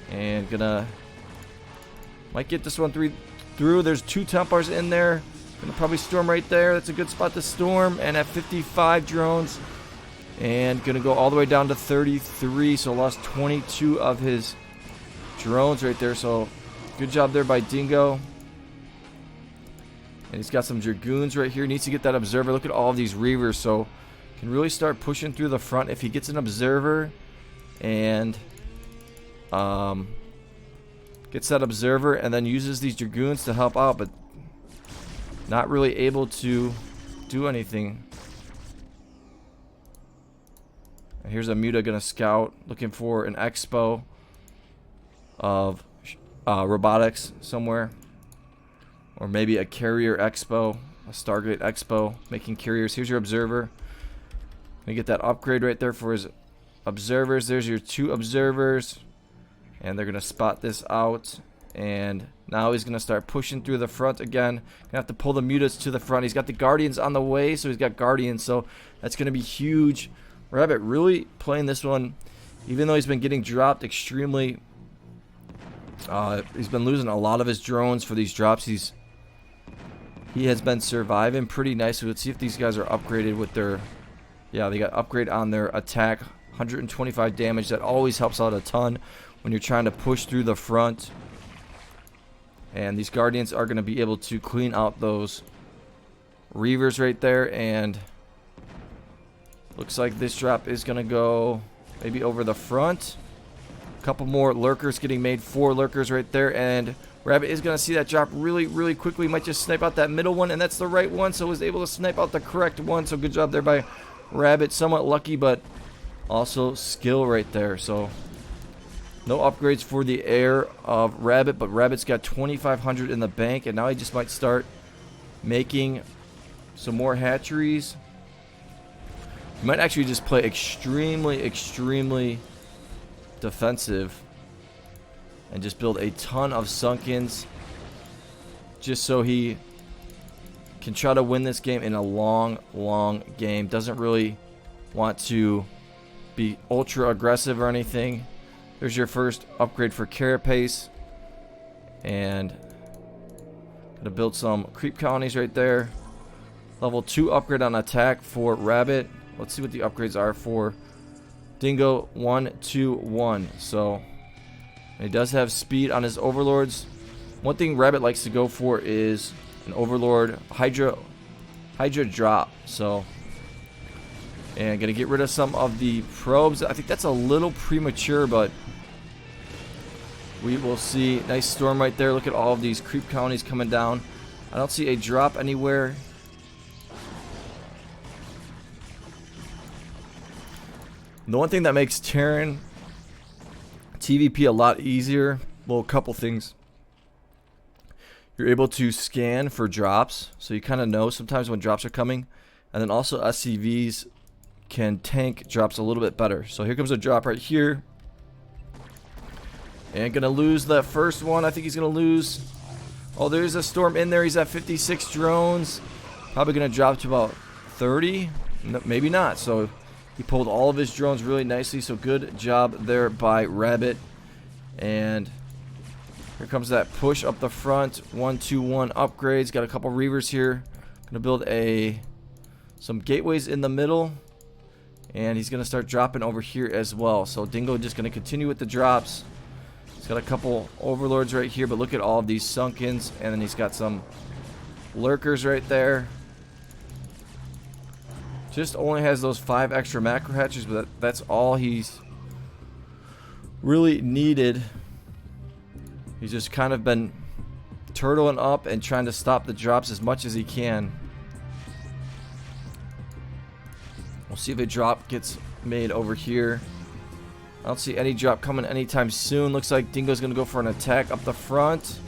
And might get this one through. There's 2 Templars in there. Gonna probably storm right there. That's a good spot to storm. And at 55 drones. And gonna go all the way down to 33. So lost 22 of his drones right there. So good job there by Dingo. And he's got some Dragoons right here. Needs to get that observer. Look at all of these Reavers. So can really start pushing through the front if he gets an observer. And gets that observer and then uses these Dragoons to help out, but not really able to do anything. And here's a Muta gonna scout, looking for an expo of robotics somewhere, or maybe a carrier expo, a Stargate expo, making carriers. Here's your observer. Gonna get that upgrade right there for his observers. There's your 2 observers. And they're going to spot this out. And now he's going to start pushing through the front again. Going to have to pull the mutas to the front. He's got the Guardians on the way, so he's got Guardians. So that's going to be huge. Rabbit really playing this one, even though he's been getting dropped extremely. He's been losing a lot of his drones for these drops. He has been surviving pretty nicely. Let's see if these guys are upgraded with their. Yeah, they got upgrade on their attack. 125 damage. That always helps out a ton when you're trying to push through the front. And these Guardians are going to be able to clean out those Reavers right there. And looks like this drop is going to go maybe over the front. A couple more lurkers getting made. 4 lurkers right there. And Rabbit is going to see that drop really, really quickly. Might just snipe out that middle one. And that's the right one. So was able to snipe out the correct one. So good job there by Rabbit. Somewhat lucky, but also skill right there. So no upgrades for the heir of Rabbit, but Rabbit's got 2,500 in the bank, and now he just might start making some more hatcheries. He might actually just play extremely, extremely defensive and just build a ton of Sunkens just so he can try to win this game in a long, long game. Doesn't really want to be ultra aggressive or anything. There's your first upgrade for Carapace. And gonna build some creep colonies right there. Level 2 upgrade on attack for Rabbit. Let's see what the upgrades are for Dingo. 1, 2, 1. So he does have speed on his overlords. One thing Rabbit likes to go for is an overlord Hydra drop. So, and gonna get rid of some of the probes. I think that's a little premature, but we will see. Nice storm right there. Look at all of these creep colonies coming down. I don't see a drop anywhere. The one thing that makes Terran TVP a lot easier, well, a couple things. You're able to scan for drops, so you kind of know sometimes when drops are coming. And then also SCVs can tank drops a little bit better. So here comes a drop right here. And gonna lose that first one. I think he's gonna lose. Oh, there's a storm in there. He's at 56 drones. Probably gonna drop to about 30. No, maybe not. So he pulled all of his drones really nicely. So good job there by Rabbit. And here comes that push up the front. 1, 2, 1 upgrades. Got a couple Reavers here. Gonna build some gateways in the middle. And he's gonna start dropping over here as well. So Dingo just gonna continue with the drops. He's got a couple overlords right here, but look at all of these Sunkens. And then he's got some lurkers right there. Just only has those 5 extra macro hatches, but that's all he's really needed. He's just kind of been turtling up and trying to stop the drops as much as he can. We'll see if a drop gets made over here. I don't see any drop coming anytime soon. Looks like Dingo's going to go for an attack up the front.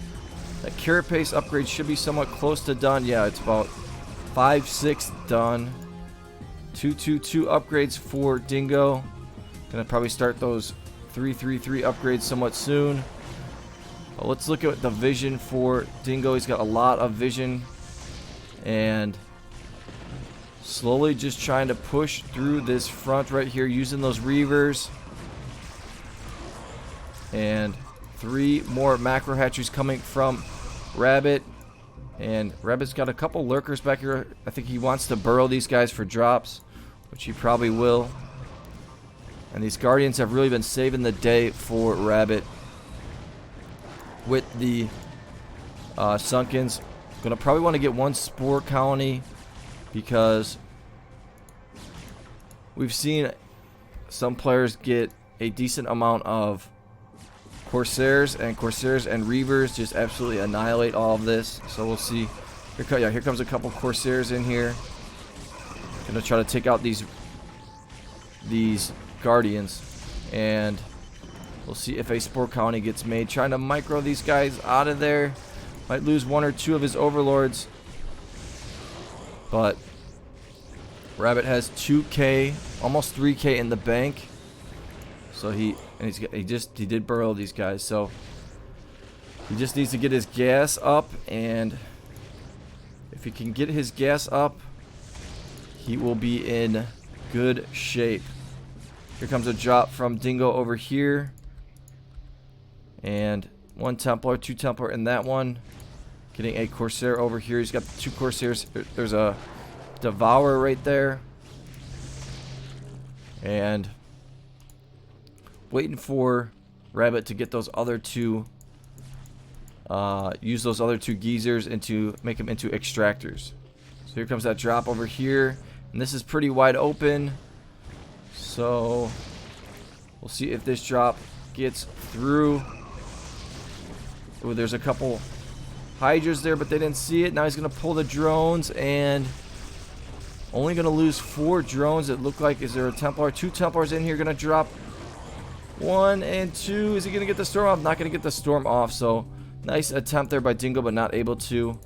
That Carapace upgrade should be somewhat close to done. Yeah, it's about 5, 6 done. 2, 2, 2 upgrades for Dingo. Going to probably start those 3, 3, 3 upgrades somewhat soon. Well, let's look at the vision for Dingo. He's got a lot of vision. And slowly just trying to push through this front right here using those Reavers. And 3 more macro hatcheries coming from Rabbit. And Rabbit's got a couple lurkers back here. I think he wants to burrow these guys for drops, which he probably will. And these Guardians have really been saving the day for Rabbit with the Sunkens. Gonna probably want to get 1 spore colony because we've seen some players get a decent amount of Corsairs and Reavers just absolutely annihilate all of this. So we'll see. Here comes a couple Corsairs in here. Gonna try to take out these Guardians, and we'll see if a spore colony gets made. Trying to micro these guys out of there. Might lose 1 or 2 of his overlords, but Rabbit has 2K, almost 3K in the bank. So he did burrow these guys. So he just needs to get his gas up, and if he can get his gas up, he will be in good shape. Here comes a drop from Dingo over here, and 1 Templar, 2 Templar in that one. Getting a Corsair over here. He's got 2 Corsairs. There's a Devourer right there, and waiting for Rabbit to get those other 2 use those other 2 geezers into make them into extractors. So here comes that drop over here, and this is pretty wide open. So we'll see if this drop gets through. Oh, there's a couple Hydras there, but they didn't see it. Now he's gonna pull the drones, and only gonna lose 4 drones. It looked like. Is there a Templar? 2 Templars in here gonna drop. 1 and 2. Is he gonna get the storm off? Not gonna get the storm off. So nice attempt there by Dingo, but not able to.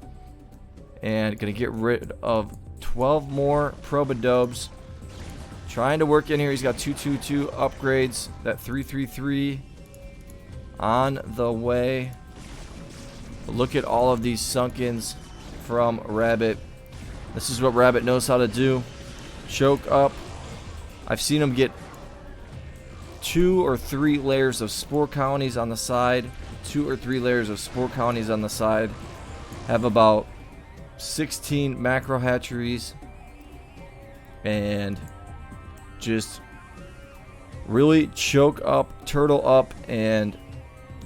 And gonna get rid of 12 more Probodobes. Trying to work in here. He's got 222 upgrades. That 333 on the way. But look at all of these sunkens from Rabbit. This is what Rabbit knows how to do. Choke up. I've seen him get 2 or 3 layers of spore colonies on the side. 2 or 3 layers of spore colonies on the side. Have about 16 macro hatcheries. And just really choke up, turtle up, and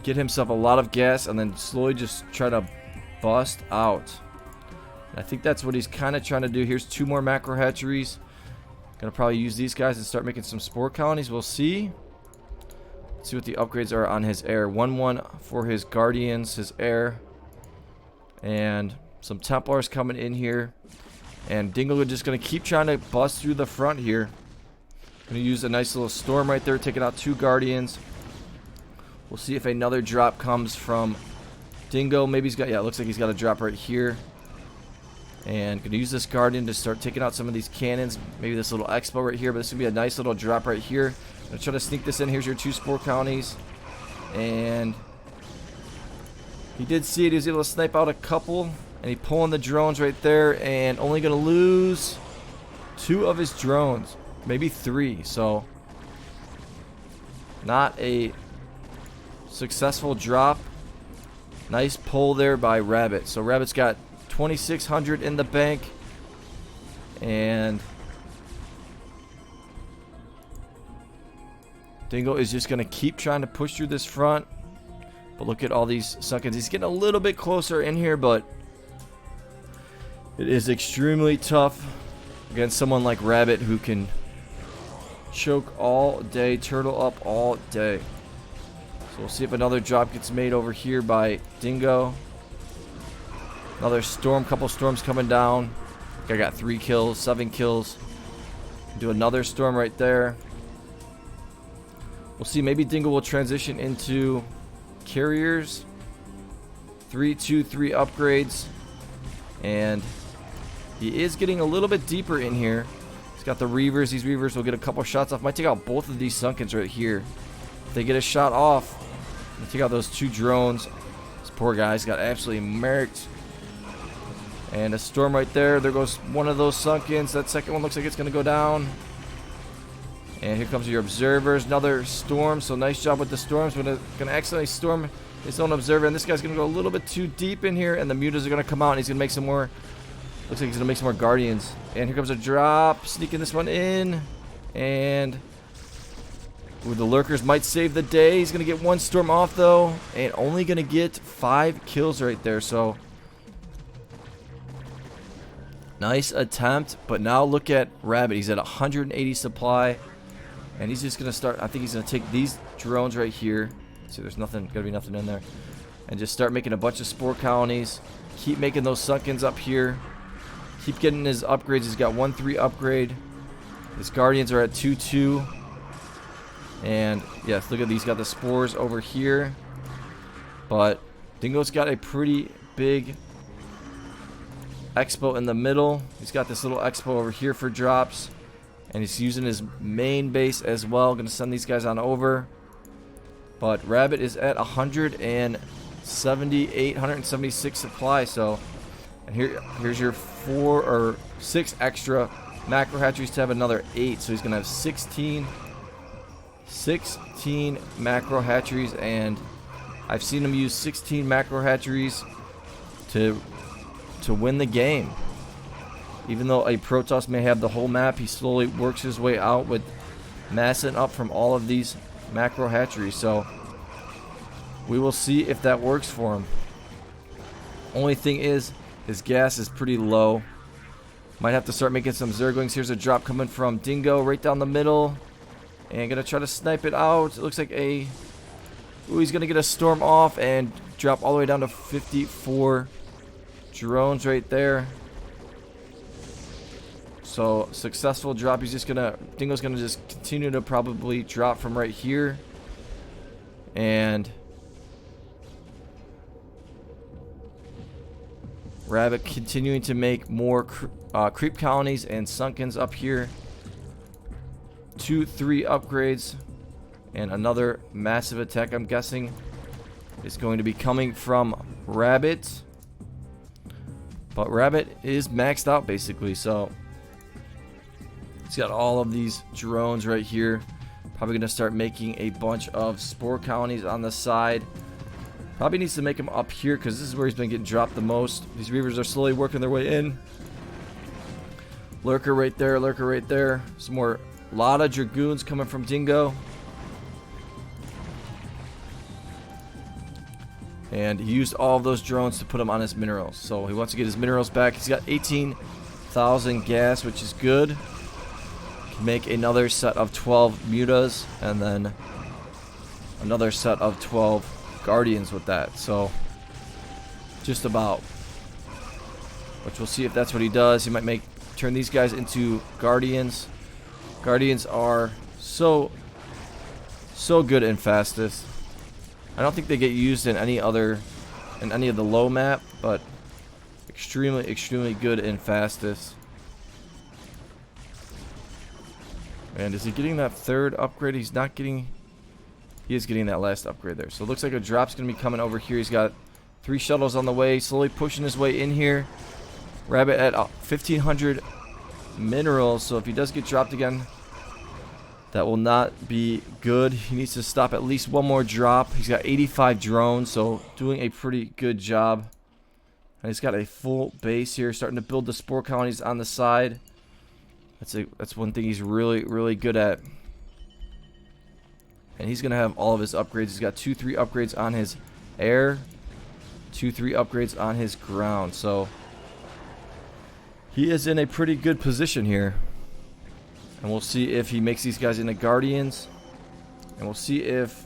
get himself a lot of gas, and then slowly just try to bust out. And I think that's what he's kind of trying to do. Here's 2 more macro hatcheries. Gonna probably use these guys and start making some spore colonies. We'll see. Let's see what the upgrades are on his air. 1-1 for his guardians, his air, and some Templars coming in here. And Dingo is just gonna keep trying to bust through the front here. Gonna use a nice little storm right there, taking out 2 guardians. We'll see if another drop comes from Dingo. Maybe he's got, yeah, it looks like he's got a drop right here. And gonna use this guardian to start taking out some of these cannons. Maybe this little expo right here, but this is gonna be a nice little drop right here. Gonna try to sneak this in. Here's your 2 spore colonies. And he did see it. He was able to snipe out a couple. And he pulling the drones right there, and only gonna lose 2 of his drones. Maybe 3. So not a successful drop. Nice pull there by Rabbit. So Rabbit's got 2,600 in the bank, and Dingo is just gonna keep trying to push through this front. But look at all these sunkens. He's getting a little bit closer in here, but it is extremely tough against someone like Rabbit, who can choke all day, turtle up all day. So we'll see if another drop gets made over here by Dingo. Another storm, couple storms coming down. I got 3 kills, 7 kills. Do another storm right there. We'll see. Maybe Dingo will transition into carriers. 3, 2, 3 upgrades. And he is getting a little bit deeper in here. He's got the Reavers. These Reavers will get a couple shots off. Might take out both of these Sunkens right here. If they get a shot off, take out those 2 drones. This poor guy's got absolutely murked. And a storm right there. There goes one of those Sunkens. That second one looks like it's going to go down. And here comes your observers. Another storm. So nice job with the storms. We're going to accidentally storm his own observer. And this guy's going to go a little bit too deep in here. And the mutas are going to come out. And he's going to make some more. Looks like he's going to make some more guardians. And here comes a drop. Sneaking this one in. And ooh, the lurkers might save the day. He's going to get 1 storm off though. And only going to get 5 kills right there. So nice attempt. But now look at Rabbit. He's at 180 supply. And he's just going to start. I think he's going to take these drones right here. See, there's nothing. Going to be nothing in there. And just start making a bunch of spore colonies. Keep making those Sunkens up here. Keep getting his upgrades. He's got 1-3 upgrade. His guardians are at 2-2. And yes, look at these. Got the spores over here. But Dingo's got a pretty big expo in the middle. He's got this little expo over here for drops. And he's using his main base as well. Gonna send these guys on over. But Rabbit is at 178, 176 supply. So, and here's your 4 or 6 extra macro hatcheries to have another 8. So he's gonna have 16 macro hatcheries, and I've seen him use 16 macro hatcheries to win the game. Even though a Protoss may have the whole map, he slowly works his way out with massing up from all of these macro hatcheries. So we will see if that works for him. Only thing is, his gas is pretty low. Might have to start making some Zerglings. Here's a drop coming from Dingo right down the middle. And gonna try to snipe it out. It looks like a... Ooh, he's gonna get a storm off and drop all the way down to 54 drones right there. So, successful drop. He's just gonna... Dingo's gonna just continue to probably drop from right here. And... Rabbit continuing to make more creep colonies and sunkens up here. 2, 3 upgrades. And another massive attack, I'm guessing, is going to be coming from Rabbit. But Rabbit is maxed out, basically. So, he's got all of these drones right here. Probably going to start making a bunch of spore colonies on the side. Probably needs to make them up here because this is where he's been getting dropped the most. These Reavers are slowly working their way in. Lurker right there, Lurker right there. Some more, lot of Dragoons coming from Dingo. And he used all of those drones to put them on his minerals. So he wants to get his minerals back. He's got 18,000 gas, which is good. Can make another set of 12 mutas and then another set of 12 Guardians with that. So just about, which we'll see if that's what he does. He might turn these guys into Guardians. Guardians are so good and fastest. I don't think they get used in any of the low map, but extremely good and fastest. And is he getting that third upgrade? He's not getting. He is getting that last upgrade there. So it looks like a drop's going to be coming over here. He's got 3 shuttles on the way, slowly pushing his way in here. Rabbit at 1,500 minerals. So if he does get dropped again, that will not be good. He needs to stop at least one more drop. He's got 85 drones, so doing a pretty good job. And he's got a full base here, starting to build the spore colonies on the side. That's one thing he's really good at. And he's going to have all of his upgrades. He's got 2, 3 upgrades on his air. 2, 3 upgrades on his ground. So he is in a pretty good position here. And we'll see if he makes these guys into Guardians. And we'll see if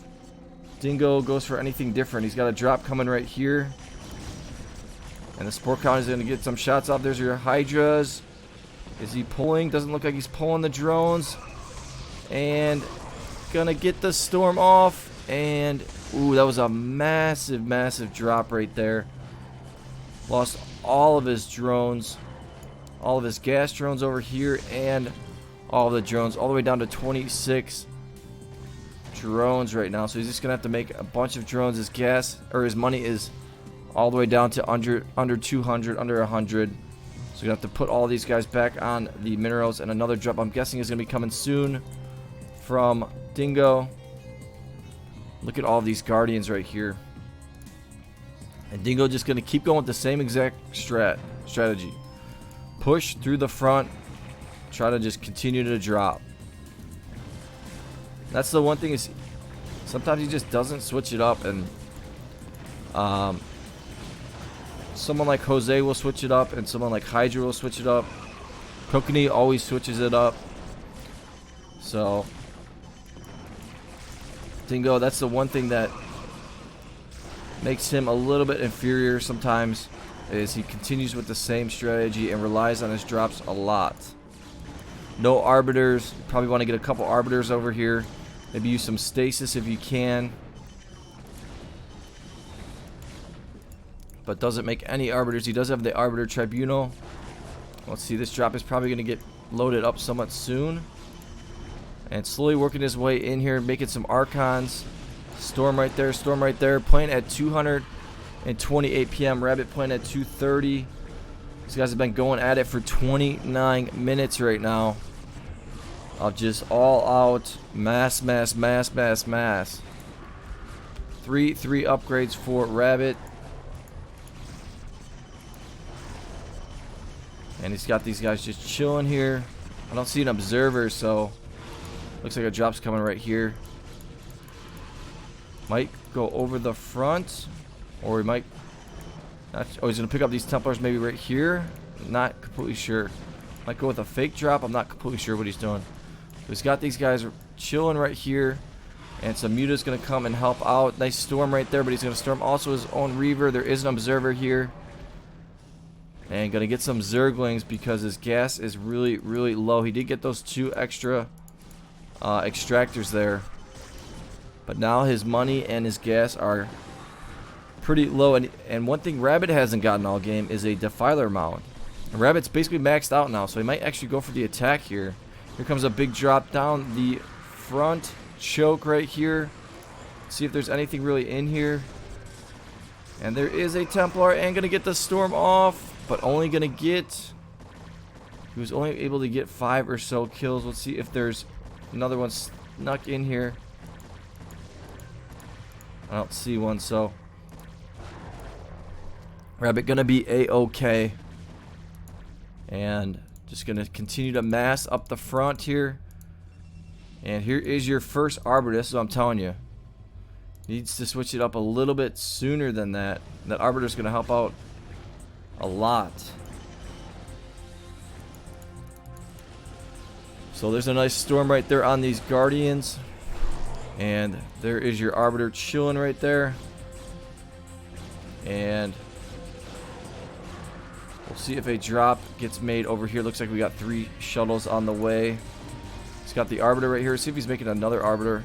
Dingo goes for anything different. He's got a drop coming right here. And the spore colony is going to get some shots off. There's your Hydras. Is he pulling? Doesn't look like he's pulling the drones. And gonna get the storm off. And ooh, that was a massive drop right there. Lost all of his drones, all of his gas drones over here, and all of the drones all the way down to 26 drones right now. So he's just gonna have to make a bunch of drones. His gas or his money is all the way down to under 200, under 100. So you have to put all these guys back on the minerals. And another drop, I'm guessing, is gonna be coming soon from Dingo. Look at all these Guardians right here. And Dingo just going to keep going with the same exact strategy. Push through the front. Try to just continue to drop. That's the one thing is sometimes he just doesn't switch it up. And someone like Jose will switch it up. And someone like Hydra will switch it up. Kokanee always switches it up. So Dingo, that's the one thing that makes him a little bit inferior sometimes, is he continues with the same strategy and relies on his drops a lot. No arbiters. Probably want to get a couple arbiters over here. Maybe use some stasis if you can. But doesn't make any arbiters. He does have the arbiter tribunal. Let's see, this drop is probably going to get loaded up somewhat soon. And slowly working his way in here, making some Archons. Storm right there, Storm right there. Playing at 228 p.m. Rabbit playing at 2:30. These guys have been going at it for 29 minutes right now. Of just all out mass. 3 upgrades for Rabbit. And he's got these guys just chilling here. I don't see an observer, so looks like a drop's coming right here. Might go over the front, or he might. Oh, he's going to pick up these Templars maybe right here. Not completely sure. Might go with a fake drop. I'm not completely sure what he's doing. So he's got these guys chilling right here. And some Muta's going to come and help out. Nice storm right there, but he's going to storm also his own Reaver. There is an Observer here. And going to get some Zerglings because his gas is really, really low. He did get those 2 extra extractors there. But now his money and his gas are pretty low. And one thing Rabbit hasn't gotten all game is a Defiler Mound. And Rabbit's basically maxed out now, so he might actually go for the attack here. Here comes a big drop down the front. Choke right here. See if there's anything really in here. And there is a Templar and gonna get the storm off, but only gonna get, he was only able to get 5 or so kills. Let's see if there's another one snuck in here. I don't see one, so Rabbit gonna be a-okay. And just gonna continue to mass up the front here. And here is your first Arbiter, so I'm telling you. Needs to switch it up a little bit sooner than that. That Arbiter's going to help out a lot. So there's a nice storm right there on these Guardians. And there is your Arbiter chilling right there. And we'll see if a drop gets made over here. Looks like we got 3 shuttles on the way. He's got the Arbiter right here. See if he's making another Arbiter.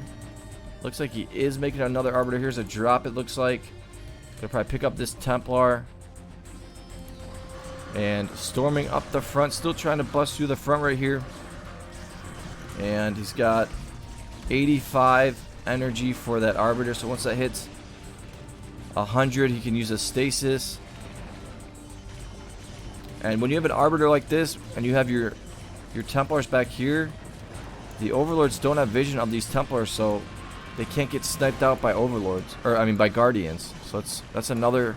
Looks like he is making another Arbiter. Here's a drop, it looks like. Gonna probably pick up this Templar. And storming up the front. Still trying to bust through the front right here. And he's got 85 energy for that Arbiter. So once that hits 100, he can use a stasis. And when you have an Arbiter like this, and you have your Templars back here, the Overlords don't have vision of these Templars, so they can't get sniped out by Overlords, or I mean by Guardians. So that's another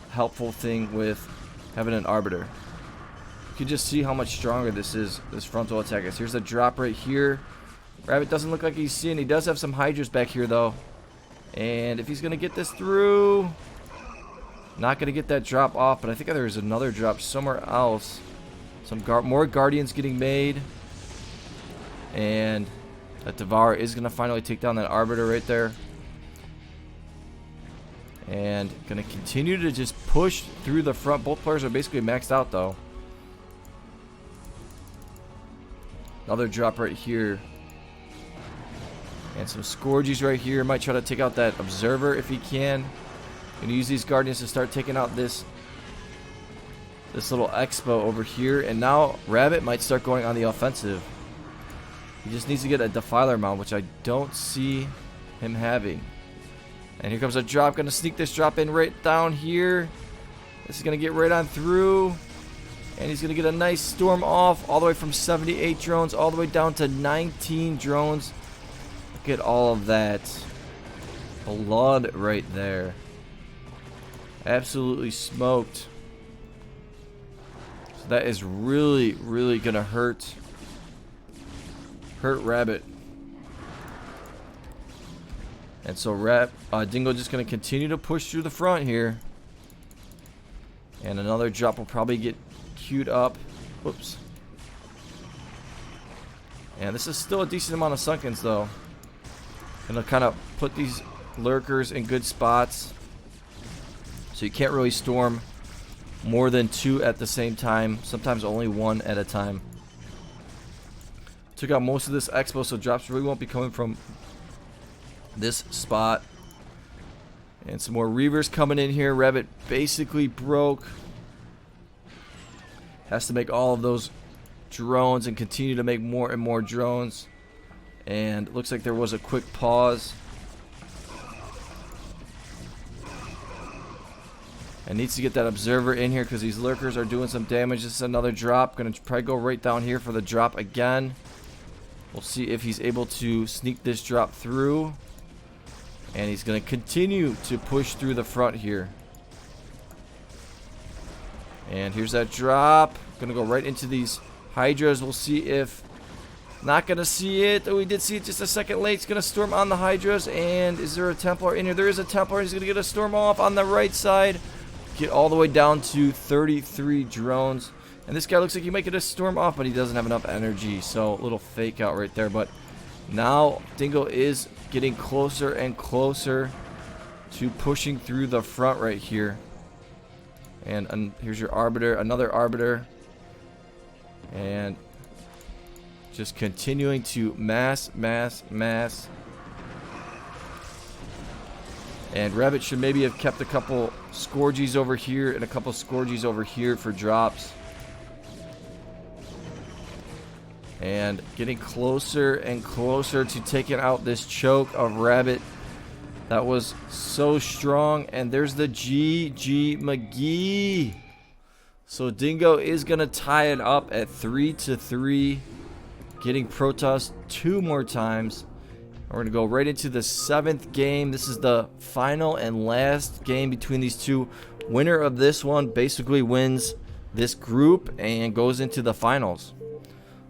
helpful thing with having an Arbiter. You can just see how much stronger this is, this frontal attack is. Here's a drop right here. Rabbit doesn't look like he's seeing. He does have some Hydras back here though. And if he's gonna get this through, not gonna get that drop off, but I think there's another drop somewhere else. Some more Guardians getting made. And that Devourer is going to finally take down that Arbiter right there. And going to continue to just push through the front. Both players are basically maxed out though. Another drop right here. And some Scourges right here. Might try to take out that Observer if he can. Going to use these Guardians to start taking out this little Expo over here. And now Rabbit might start going on the offensive. He just needs to get a Defiler Mound, which I don't see him having. And here comes a drop. Going to sneak this drop in right down here. This is going to get right on through. And he's going to get a nice storm off all the way from 78 drones all the way down to 19 drones. Look at all of that blood right there. Absolutely smoked. So that is really, really going to hurt Rabbit. And so Dingo just going to continue to push through the front here. And another drop will probably get queued up. Whoops. And this is still a decent amount of Sunkens though. Gonna kind of put these lurkers in good spots. So you can't really storm more than 2 at the same time. Sometimes only 1 at a time. Took out most of this Expo, so drops really won't be coming from this spot. And some more Reavers coming in here. Rabbit basically broke. Has to make all of those drones and continue to make more and more drones. And it looks like there was a quick pause. And needs to get that Observer in here because these lurkers are doing some damage. This is another drop. Going to probably go right down here for the drop again. We'll see if he's able to sneak this drop through. And he's going to continue to push through the front here. And here's that drop. Going to go right into these Hydras. We'll see if Not going to see it. Oh, we did see it just a second late. It's going to storm on the Hydras. And is there a Templar in here? There is a Templar. He's going to get a storm off on the right side. Get all the way down to 33 drones. And this guy looks like he might get a storm off, but he doesn't have enough energy. So a little fake out right there. But now Dingo is getting closer and closer to pushing through the front right here. And here's your Arbiter, another Arbiter. And just continuing to mass. And Rabbit should maybe have kept a couple Scourgies over here and a couple Scourgies over here for drops. And getting closer and closer to taking out this choke of Rabbit. That was so strong. And there's the GG McGee. So Dingo is going to tie it up at 3-3. Getting Protoss 2 more times. We're going to go right into the 7th game. This is the final and last game between these two. Winner of this one basically wins this group and goes into the finals.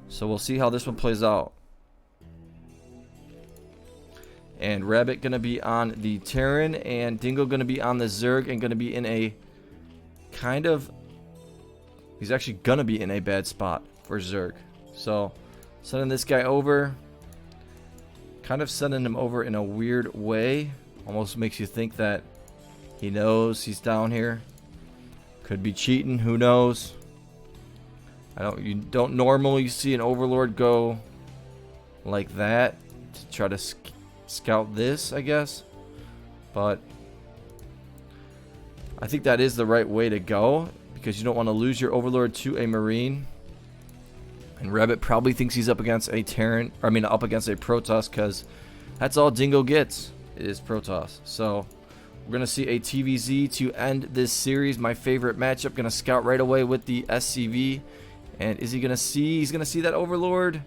So we'll see how this one plays out. And Rabbit going to be on the Terran, and Dingo going to be on the Zerg, and going to be in a kind of... He's actually going to be in a bad spot for Zerg. So sending this guy over. Kind of sending him over in a weird way. Almost makes you think that he knows he's down here. Could be cheating, who knows. You don't normally see an Overlord go like that to try to scout this, I guess. But I think that is the right way to go, because you don't want to lose your Overlord to a Marine. And Rabbit probably thinks he's up against a Terran, up against a Protoss, because that's all Dingo gets is Protoss. So we're going to see a TVZ to end this series. My favorite matchup. Going to scout right away with the SCV. And is he going to see? He's going to see that Overlord.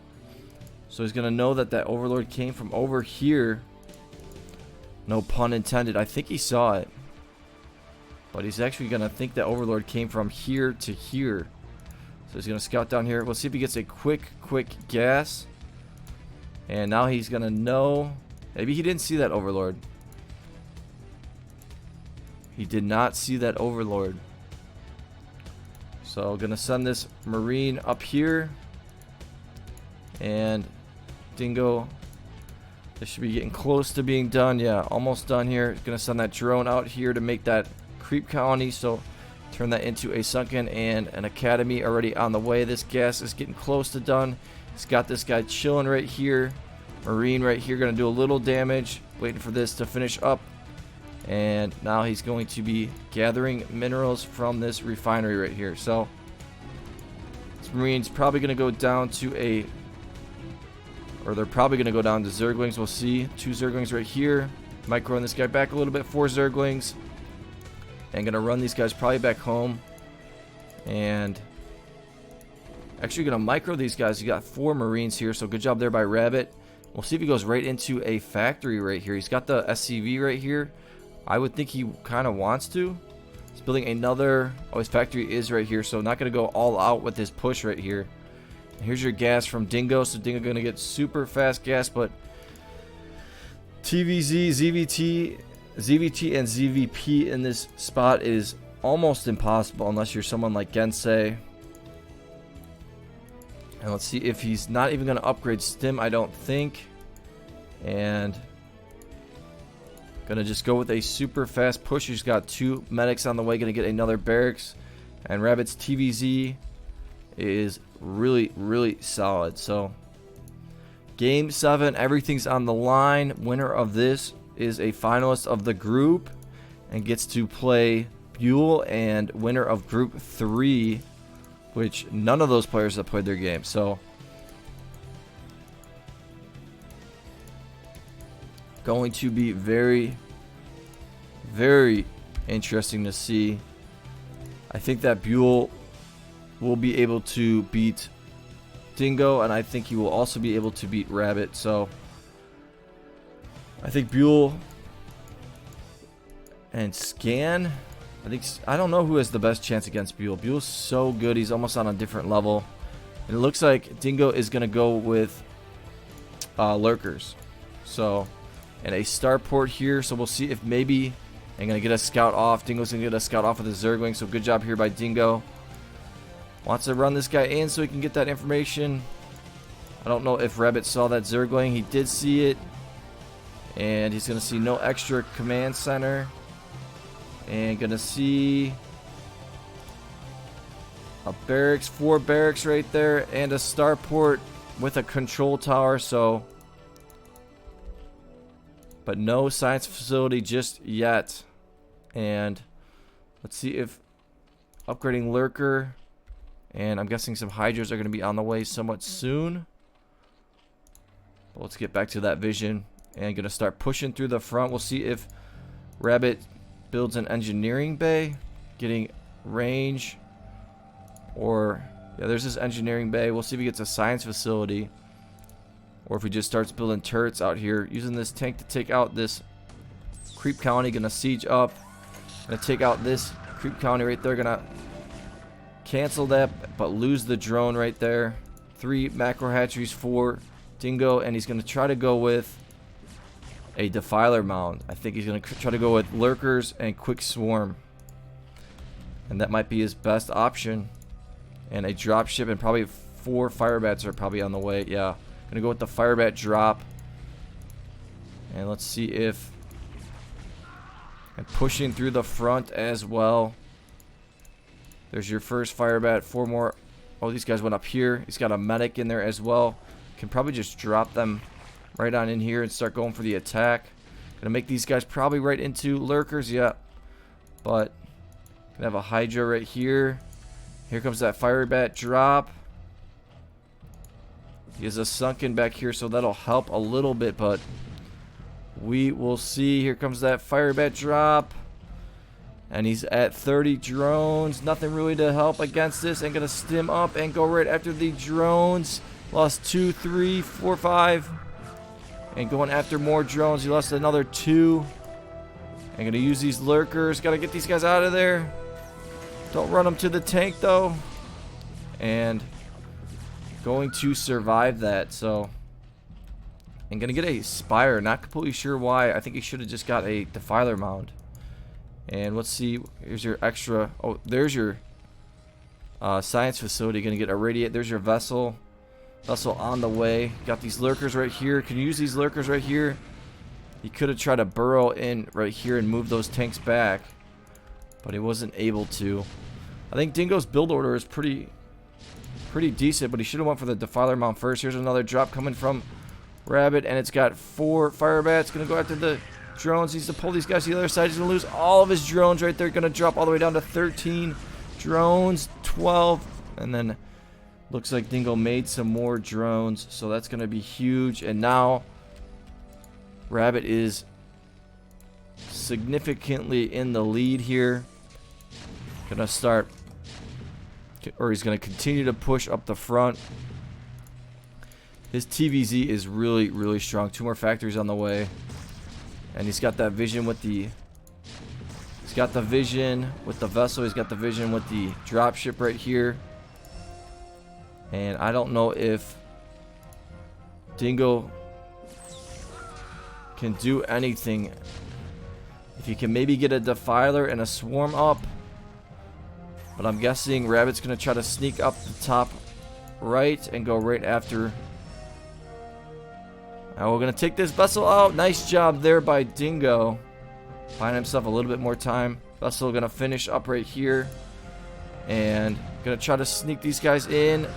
So he's going to know that that Overlord came from over here. No pun intended. I think he saw it. But he's actually going to think that Overlord came from here to here. So he's going to scout down here. We'll see if he gets a quick gas. And now he's going to know. Maybe he didn't see that Overlord. He did not see that Overlord. So going to send this Marine up here. And Dingo. This should be getting close to being done. Yeah, almost done here. Going to send that drone out here to make that creep colony. So turn that into a sunken and an academy already on the way. This gas is getting close to done. It's got this guy chilling right here. Marine right here going to do a little damage. Waiting for this to finish up. And now he's going to be gathering minerals from this refinery right here. So this Marine's probably going to go down to a... Or they're probably going to go down to Zerglings. We'll see. 2 Zerglings right here. Microing this guy back a little bit. 4 Zerglings. And going to run these guys probably back home. And actually going to micro these guys. You got 4 Marines here. So good job there by Rabbit. We'll see if he goes right into a factory right here. He's got the SCV right here. I would think he kind of wants to. He's building another... Oh, his factory is right here. So not going to go all out with this push right here. Here's your gas from Dingo. So Dingo going to get super fast gas. But TVZ, ZVT, and ZVP in this spot is almost impossible unless you're someone like GGsz. And let's see if he's not even going to upgrade Stim, I don't think. And going to just go with a super fast push. He's got 2 medics on the way. Going to get another barracks. And Rabbit's TVZ is really solid. So game 7, everything's on the line. Winner of this is a finalist of the group and gets to play Buell, and winner of group 3, which none of those players have played their game. So going to be very interesting to see. I think that Buell will be able to beat Dingo, and I think he will also be able to beat Rabbit. So I think Buell and Scan. I don't know who has the best chance against Buell. Buell's so good. He's almost on a different level. And it looks like Dingo is going to go with lurkers. So, and a starport here. So we'll see if maybe I'm gonna get a scout off. Dingo's gonna get a scout off with a Zergling. So good job here by Dingo. Wants to run this guy in so he can get that information. I don't know if Rabbit saw that Zergling. He did see it. And he's going to see no extra command center. And going to see a barracks, 4 barracks right there. And a starport with a control tower. So, but no science facility just yet. And let's see if upgrading lurker. And I'm guessing some hydras are going to be on the way somewhat soon. But let's get back to that vision. And going to start pushing through the front. We'll see if Rabbit builds an engineering bay. Getting range. Or, yeah, there's this engineering bay. We'll see if he gets a science facility. Or if he just starts building turrets out here. Using this tank to take out this creep colony. Going to siege up. Going to take out this creep colony right there. Going to cancel that, but lose the drone right there. 3 macro hatcheries for Dingo, and he's going to try to go with a defiler mound. I think he's going to try to go with lurkers and quick swarm, and that might be his best option. And a drop ship, and probably 4 firebats are probably on the way. Yeah, going to go with the firebat drop, and let's see if and pushing through the front as well. There's your first firebat. 4 more. Oh, these guys went up here. He's got a medic in there as well. Can probably just drop them right on in here and start going for the attack. Gonna make these guys probably right into lurkers. Yeah. But gonna have a hydra right here. Here comes that firebat drop. He has a sunken back here, so that'll help a little bit, but we will see. Here comes that firebat drop. And he's at 30 drones. Nothing really to help against this. And gonna stim up and go right after the drones. Lost 2, 3, 4, 5. And going after more drones. He lost another 2. And gonna use these lurkers. Gotta get these guys out of there. Don't run them to the tank though. And going to survive that. So, and gonna get a spire. Not completely sure why. I think he should have just got a defiler mound. And let's see, here's your extra, oh, there's your science facility. Gonna get irradiate. There's your vessel on the way. Got these lurkers right here. Can use these lurkers right here. He could have tried to burrow in right here and move those tanks back, but he wasn't able to. I think Dingo's build order is pretty decent, but he should have went for the defiler mount first. Here's another drop coming from Rabbit, and it's got 4 firebats. Gonna go after the drones. He's to pull these guys to the other side. He's gonna lose all of his drones right there. Gonna drop all the way down to 13 drones, 12, and then looks like Dingo made some more drones, so that's gonna be huge. And now Rabbit is significantly in the lead here. Gonna start, or he's gonna continue to push up the front. His TVZ is really strong. 2 more factories on the way. And he's got that vision with the, he's got the vision with the vessel. He's got the vision with the dropship right here. And I don't know if Dingo can do anything. If he can maybe get a defiler and a swarm up. But I'm guessing Rabbit's going to try to sneak up the top right and go right after. Now we're going to take this vessel out. Nice job there by Dingo. Buying himself a little bit more time. Vessel going to finish up right here. And going to try to sneak these guys in.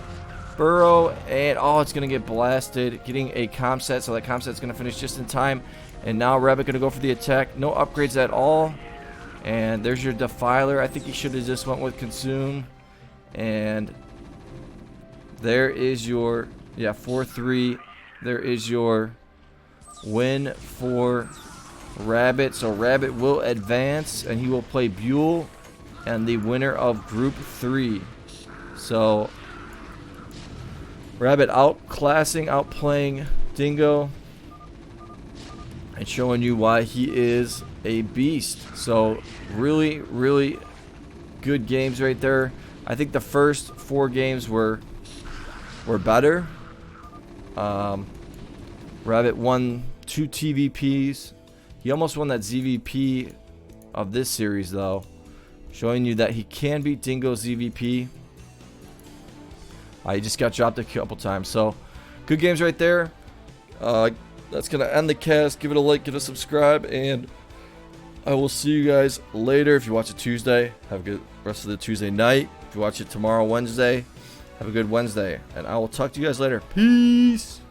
Burrow. And oh, it's going to get blasted. Getting a comm set. So that comm set's going to finish just in time. And now Rabbit going to go for the attack. No upgrades at all. And there's your defiler. I think he should have just went with consume. And there is your, yeah, 4-3. There is your win for Rabbit. So Rabbit will advance, and he will play Buell and the winner of Group 3. So Rabbit outplaying Dingo and showing you why he is a beast. So really good games right there. I think the first 4 games were better. Rabbit won 2 TVPs. He almost won that ZVP of this series, though. Showing you that he can beat Dingo's ZVP. He just got dropped a couple times. So, good games right there. That's going to end the cast. Give it a like, give it a subscribe, and I will see you guys later. If you watch it Tuesday, have a good rest of the Tuesday night. If you watch it tomorrow, Wednesday, have a good Wednesday. And I will talk to you guys later. Peace!